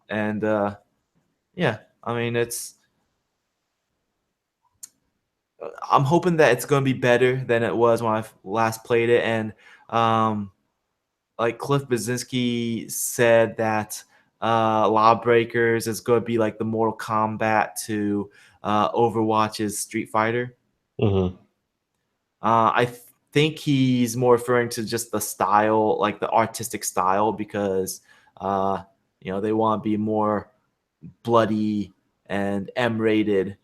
and yeah, I mean I'm hoping that it's going to be better than it was when I last played it. And um, like Cliff Basinski said that Lawbreakers is going to be like the Mortal Kombat to Overwatch's Street Fighter. Hmm. I think he's more referring to just the style, like the artistic style, because uh, they want to be more bloody and M-rated.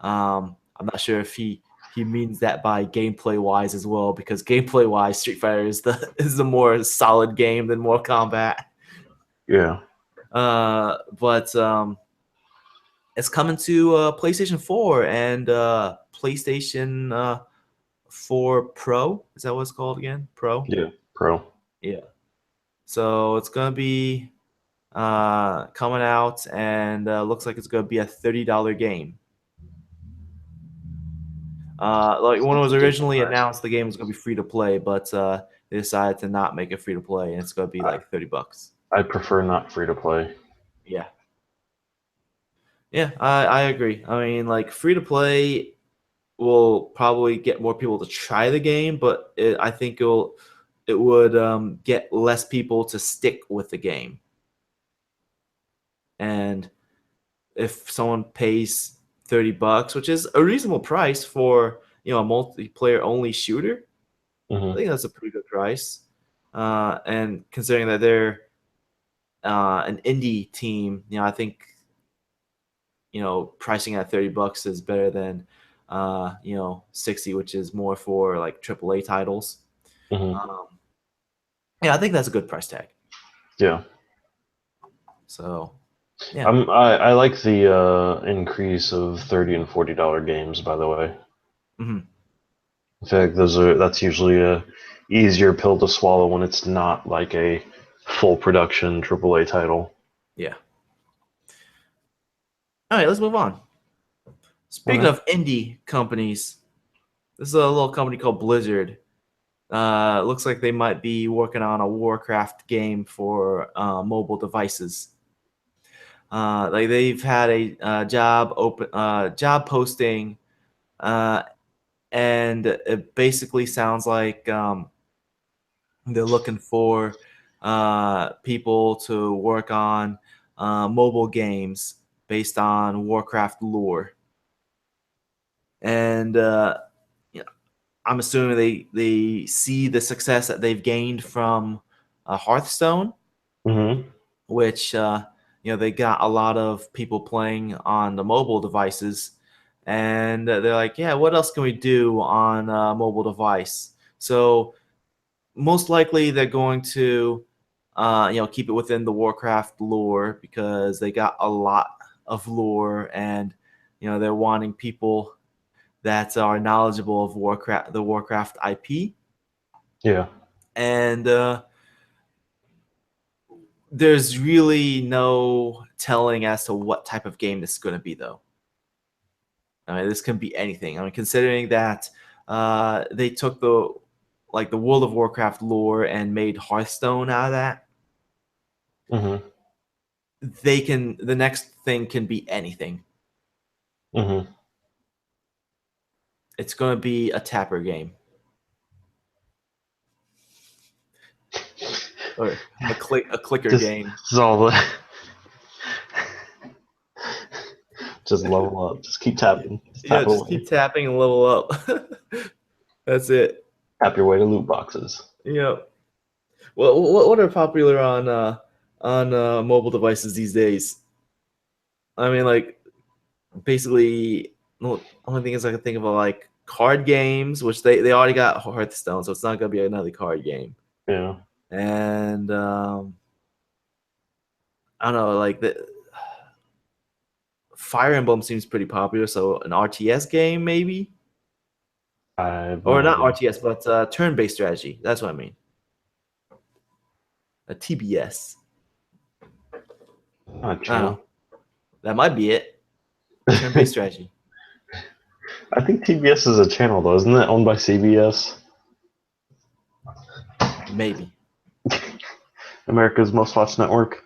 I'm not sure if he means that by gameplay wise as well, because gameplay wise, Street Fighter is the is the more solid game than Mortal Kombat. Yeah. But it's coming to PlayStation 4 and PlayStation 4 Pro. Is that what it's called again? Pro. Yeah. Pro. Yeah. So it's gonna be coming out, and looks like it's gonna be a $30 game. Like when it was Decent originally price. announced, the game was gonna be free to play, but they decided to not make it free to play, and it's gonna be I, like $30. I prefer not free to play. Yeah, yeah, I agree. I mean, like free to play will probably get more people to try the game, but I think it would get less people to stick with the game. And if someone pays $30, which is a reasonable price for a multiplayer only shooter, I Hmm. think that's a pretty good price. And considering that they're an indie team, I think pricing at $30 is better than 60, which is more for like AAA titles. Hmm. Yeah, I think that's a good price tag. Yeah. So, yeah. I like the increase of $30 and $40 games. By the way, Hmm. I feel like that's usually a easier pill to swallow when it's not like a full production AAA title. Yeah. All right, let's move on. Speaking Okay. of indie companies, this is a little company called Blizzard. Looks like they might be working on a Warcraft game for mobile devices. Like they've had a job posting, uh, and it basically sounds like they're looking for people to work on mobile games based on Warcraft lore. And I'm assuming they see the success that they've gained from Hearthstone, Hmm. which they got a lot of people playing on the mobile devices, and they're like, yeah, what else can we do on a mobile device? So most likely they're going to keep it within the Warcraft lore because they got a lot of lore, and they're wanting people that are knowledgeable of the Warcraft IP. Yeah. And there's really no telling as to what type of game this is going to be, though. I mean, this can be anything. I mean, considering that they took the World of Warcraft lore and made Hearthstone out of that, Hmm. the next thing can be anything. Hmm. It's going to be a tapper game or a clicker Just, game. just all the just level up. Just keep tapping. Just Yeah, tap just away. keep tapping and level up. That's it. Tap your way to loot boxes. Yeah. Well, what are popular on mobile devices these days? I mean, like basically, the only thing is I can think of are like card games, which they already got Hearthstone, so it's not gonna be another card game. Yeah. And I don't know, like the Fire Emblem seems pretty popular, so an RTS game maybe, I have or no not idea. RTS, but turn-based strategy. That's what I mean. A TBS. Not I don't know. channel. That might be it. Turn-based strategy. I think TBS is a channel though, isn't it owned by CBS? Maybe. America's Most Watched Network.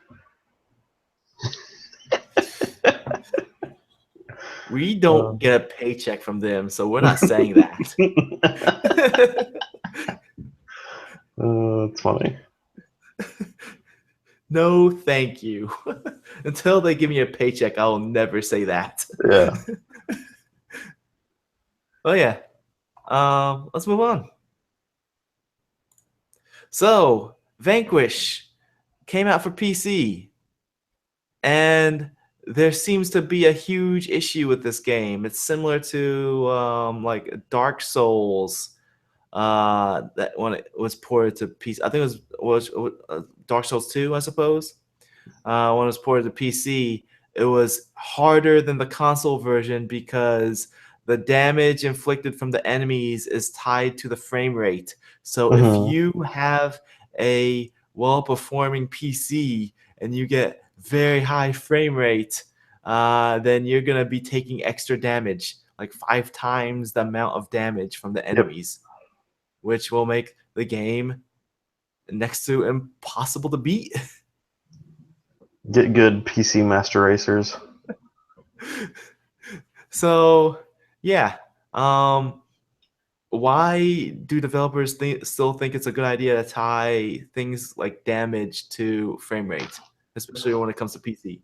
We don't get a paycheck from them, so we're not saying that. That's funny. No, thank you. Until they give me a paycheck, I will never say that. Yeah. Oh yeah. Let's move on. So, Vanquish came out for PC, and there seems to be a huge issue with this game. It's similar to like Dark Souls. That when it was ported to PC, I think it was Dark Souls 2, I suppose. When it was ported to PC, it was harder than the console version because the damage inflicted from the enemies is tied to the frame rate. So if Hmm. you have a well-performing PC and you get very high frame rate, then you're gonna be taking extra damage, like 5 times the amount of damage from the Yep. enemies, which will make the game next to impossible to beat. Get good PC Master Racers. So, yeah. Um, why do developers still think it's a good idea to tie things like damage to frame rate, especially when it comes to PC?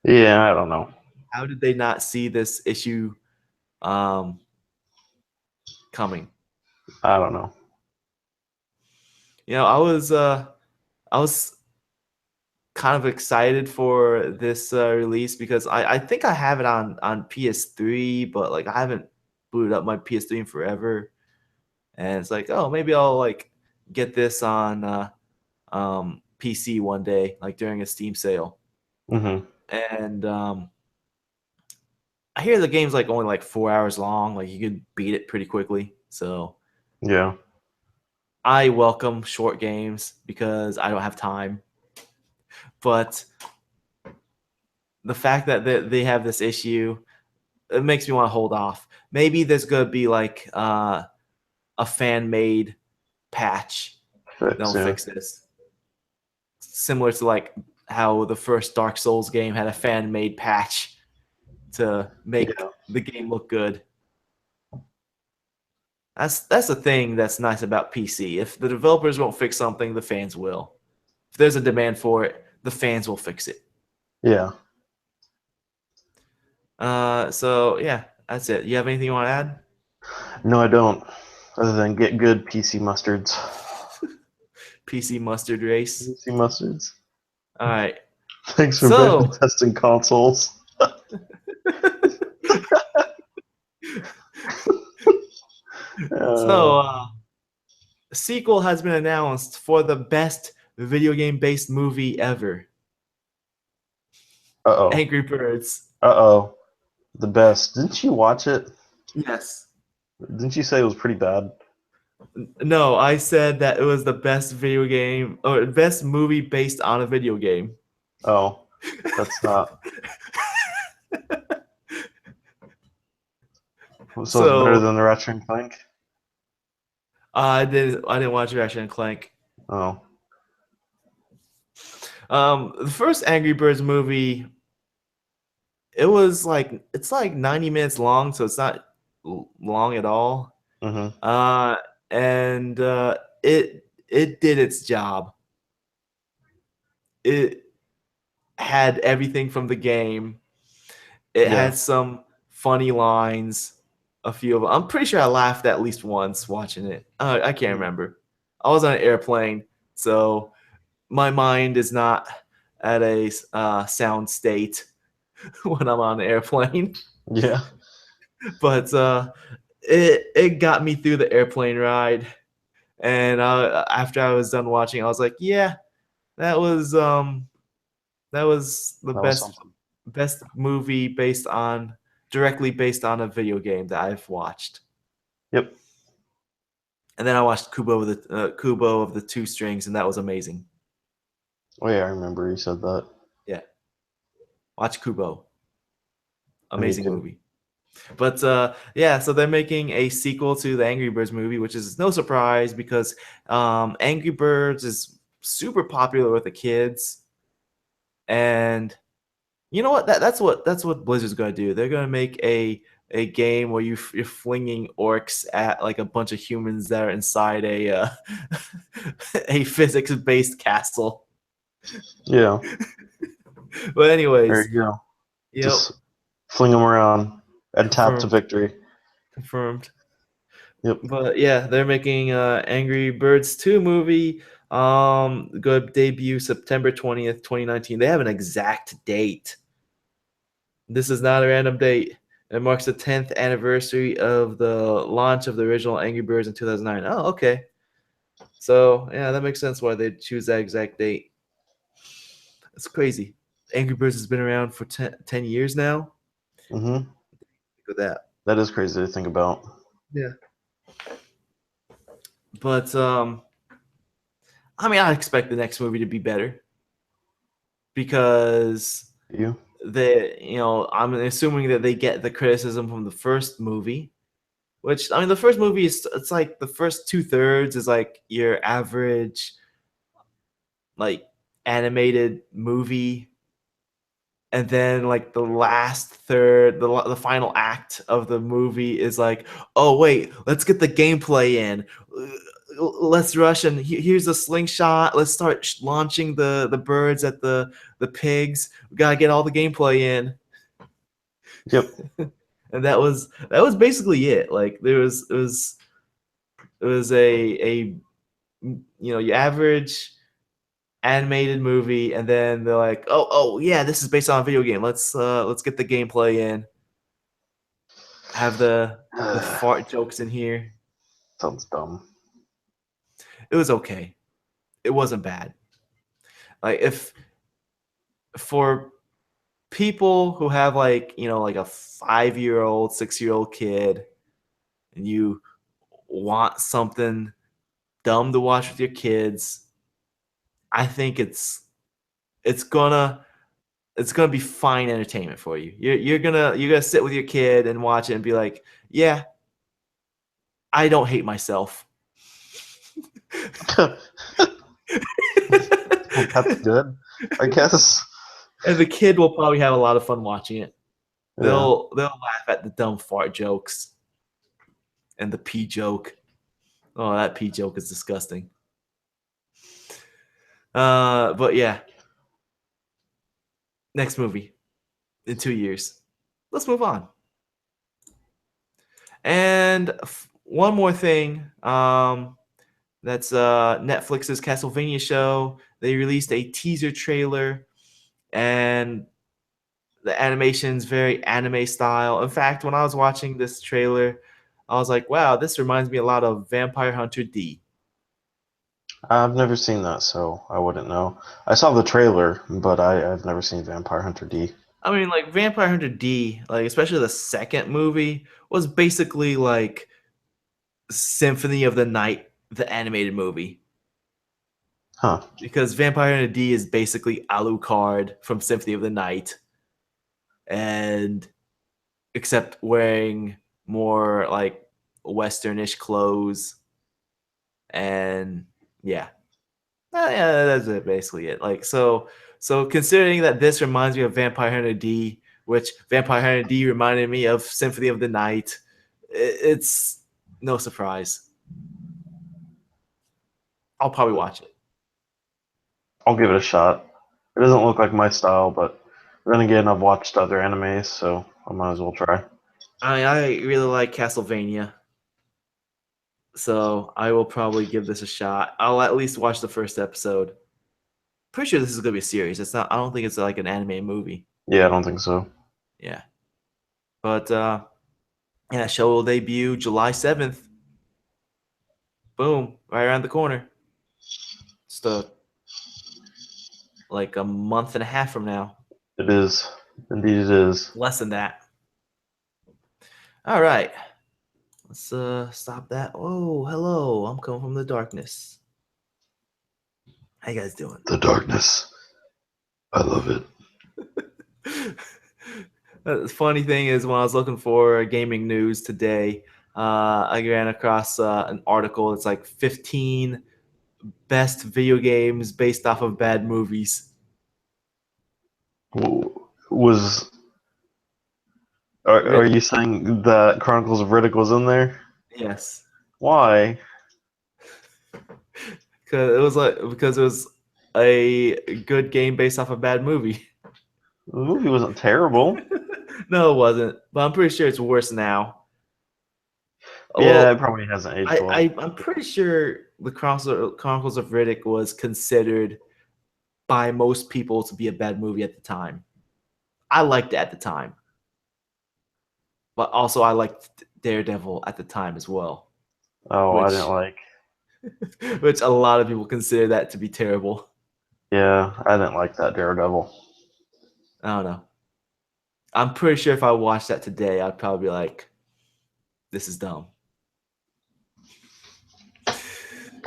Yeah, I don't know. How did they not see this issue um, coming? I don't know. I was kind of excited for this release because I think I have it on PS3, but like I haven't booted up my PS3 in forever, and it's like, oh, maybe I'll like get this on PC one day, like during a Steam sale. Mm-hmm. And I hear the game's like only like 4 hours long, like you could beat it pretty quickly. So Yeah. I welcome short games because I don't have time. But the fact that they have this issue, it makes me want to hold off. Maybe there's gonna be like a fan made patch that'll Yeah. fix this, similar to like how the first Dark Souls game had a fan made patch to make Yeah. the game look good. That's the thing that's nice about PC. If the developers won't fix something, the fans will. If there's a demand for it, the fans will fix it. Yeah. So yeah, that's it. You have anything you want to add? No, I don't. Other than get good PC mustards. PC mustard race. PC mustards. All right. Thanks for So, beta testing consoles. so a sequel has been announced for the best video game based movie ever. Uh-oh. Angry Birds. Uh-oh. The best. Didn't you watch it? Yes. Didn't you say it was pretty bad? No, I said that it was the best video game or best movie based on a video game. Oh, that's not. So it's better than the Ratchet and Clank? I didn't watch Ratchet and Clank. Oh. The first Angry Birds movie, it's like 90 minutes long, so it's not long at all. Mm-hmm. And it did its job. It had everything from the game. It had some funny lines, a few of them. I'm pretty sure I laughed at least once watching it. I can't remember. I was on an airplane, so my mind is not at a sound state when I'm on an airplane. Yeah. But it got me through the airplane ride, and after I was done watching, I was like, yeah, that was the best movie directly based on a video game that I've watched. Yep. And then I watched Kubo of the Two Strings, and that was amazing. Oh yeah, I remember you said that. Yeah, watch Kubo. Amazing movie. But yeah, so they're making a sequel to the Angry Birds movie, which is no surprise because Angry Birds is super popular with the kids, and you know what? That's what Blizzard's gonna do. They're gonna make a game where you're flinging orcs at like a bunch of humans that are inside a a physics-based castle. Yeah. But anyways, there you go. Yep. Just fling them around and tap to victory. Confirmed. Yep. But yeah, they're making Angry Birds 2 movie. Go debut September 20th, 2019. They have an exact date. This is not a random date. It marks the 10th anniversary of the launch of the original Angry Birds in 2009. Oh, okay. So, yeah, that makes sense why they choose that exact date. It's crazy. Angry Birds has been around for 10 years now. Mm-hmm. Look at that. That is crazy to think about. Yeah. But, I mean, I expect the next movie to be better. Because I'm assuming that they get the criticism from the first movie. Which, I mean, the first movie it's like the first 2/3 is like your average like animated movie, and then like the last third, the final act of the movie is like, oh wait, let's get the gameplay in, let's rush, and here's a slingshot, let's start launching the birds at the pigs, we gotta get all the gameplay in. Yep. And that was basically it. Like it was a your average animated movie, and then they're like, oh yeah, this is based on a video game. Let's get the gameplay in. Have the fart jokes in here. Sounds dumb. It was okay. It wasn't bad. Like if for people who have like, like a 5-year-old, 6-year-old kid, and you want something dumb to watch with your kids, I think it's gonna be fine entertainment for you. You're gonna sit with your kid and watch it and be like, yeah, I don't hate myself. That's good, I guess. And the kid will probably have a lot of fun watching it. Yeah. They'll laugh at the dumb fart jokes and the pee joke. Oh, that pee joke is disgusting. But yeah. Next movie in 2 years. Let's move on. And one more thing. That's Netflix's Castlevania show. They released a teaser trailer, and the animation's very anime style. In fact, when I was watching this trailer, I was like, wow, this reminds me a lot of Vampire Hunter D. I've never seen that, so I wouldn't know. I saw the trailer, but I've never seen Vampire Hunter D. I mean, like Vampire Hunter D, like especially the second movie, was basically like Symphony of the Night, the animated movie. Huh. Because Vampire Hunter D is basically Alucard from Symphony of the Night, and except wearing more like Westernish clothes, and yeah, that's it, basically it. Like so considering that this reminds me of Vampire Hunter D, which Vampire Hunter D reminded me of Symphony of the Night, it's no surprise. I'll probably watch it. I'll give it a shot. It doesn't look like my style, but then again, I've watched other animes, so I might as well try. I really like Castlevania, so I will probably give this a shot. I'll at least watch the first episode. Pretty sure this is gonna be a series. It's not. I don't think it's like an anime movie. Yeah, I don't think so. Yeah, but yeah, show will debut July 7th. Boom, right around the corner. Just like a month and a half from now. It is. Indeed, it is. Less than that. All right. Let's stop that. Oh, hello. I'm coming from the darkness. How you guys doing? The darkness. I love it. The funny thing is, when I was looking for gaming news today, I ran across an article. It's like 15 best video games based off of bad movies. Are you saying that Chronicles of Riddick was in there? Yes. Why? Because it was a good game based off a bad movie. The movie wasn't terrible. No, it wasn't. But I'm pretty sure it's worse now. Yeah, it probably hasn't aged well. I'm pretty sure the Chronicles of Riddick was considered by most people to be a bad movie at the time. I liked it at the time. But also I liked Daredevil at the time as well. Oh, I didn't like. Which a lot of people consider that to be terrible. Yeah, I didn't like that Daredevil. I don't know. I'm pretty sure if I watched that today, I'd probably be like, this is dumb.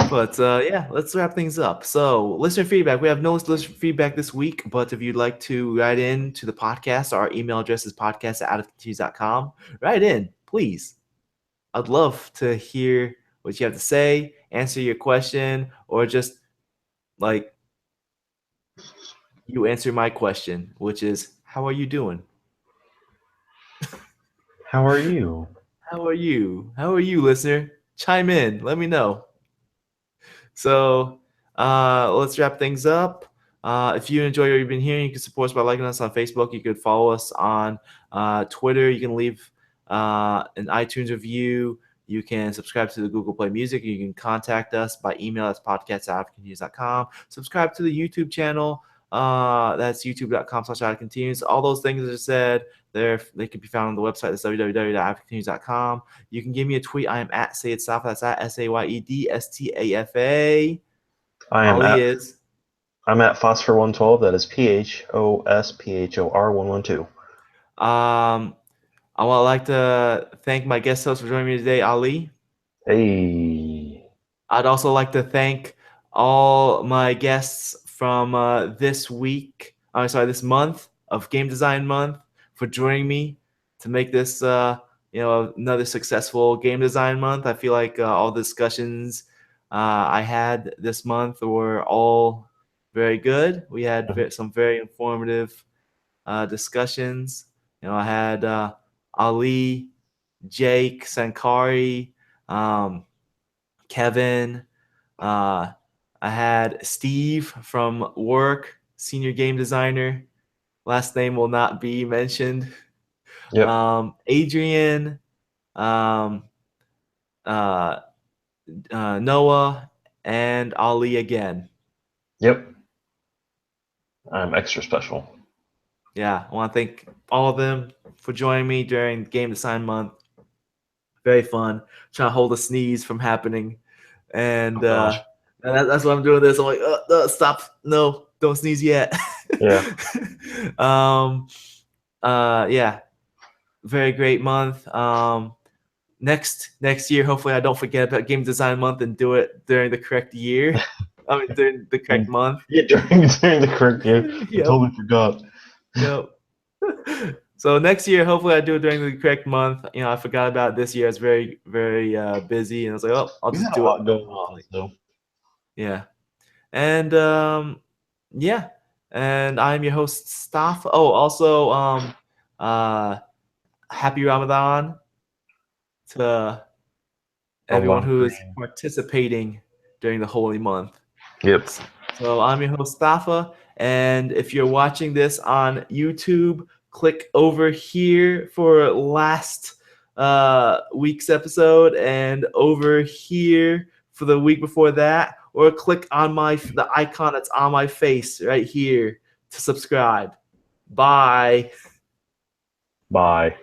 But yeah, let's wrap things up. So, listener feedback. We have no listener feedback this week, but if you'd like to write in to the podcast, our email address is podcast@outofthetees.com. Write in, please. I'd love to hear what you have to say, answer your question, or just like you answer my question, which is, how are you doing? How are you? How are you? How are you, listener? Chime in. Let me know. So let's wrap things up. If you enjoy what you've been hearing, you can support us by liking us on Facebook. You could follow us on Twitter. You can leave an iTunes review. You can subscribe to the Google Play Music. You can contact us by email. That's podcast@outofcontinuous.com. Subscribe to the YouTube channel. That's youtube.com/outofcontinuous. All those things that I said, they can be found on the website. That's www.outofcontinuous.com. You can give me a tweet. I am at SayedStafa. That's at SayedStafa. I'm at Phosphor112. That is PHOSPHOR112. I would like to thank my guest host for joining me today, Ali. Hey. I'd also like to thank all my guests from this month of Game Design Month for joining me to make this another successful Game Design Month. I feel like all the discussions I had this month were all very good. We had some very informative discussions. I had Ali, Jake, Sankari, Kevin. I had Steve from work, senior game designer. Last name will not be mentioned. Yep. Adrian, Noah, and Ali again. Yep. I'm extra special. Yeah, I want to thank all of them for joining me during Game Design Month. Very fun. Trying to hold a sneeze from happening. And that's why I'm doing this. I'm like, stop. No, don't sneeze yet. Yeah. Yeah. Very great month. Next year, hopefully I don't forget about Game Design Month and do it during the correct year. I mean, during the correct month. Yeah, during the correct year. Yep. I totally forgot. Yep. So next year, hopefully I do it during the correct month. I forgot about it this year. I was very, very busy, and I was like, oh, I'll just do it. Going on, so. Yeah. And yeah. And I'm your host, Staff. Oh, also, happy Ramadan to everyone who is participating during the holy month. Yep. So I'm your host, Stafa, and if you're watching this on YouTube, click over here for last week's episode, and over here for the week before that, or click on the icon that's on my face right here to subscribe. Bye. Bye.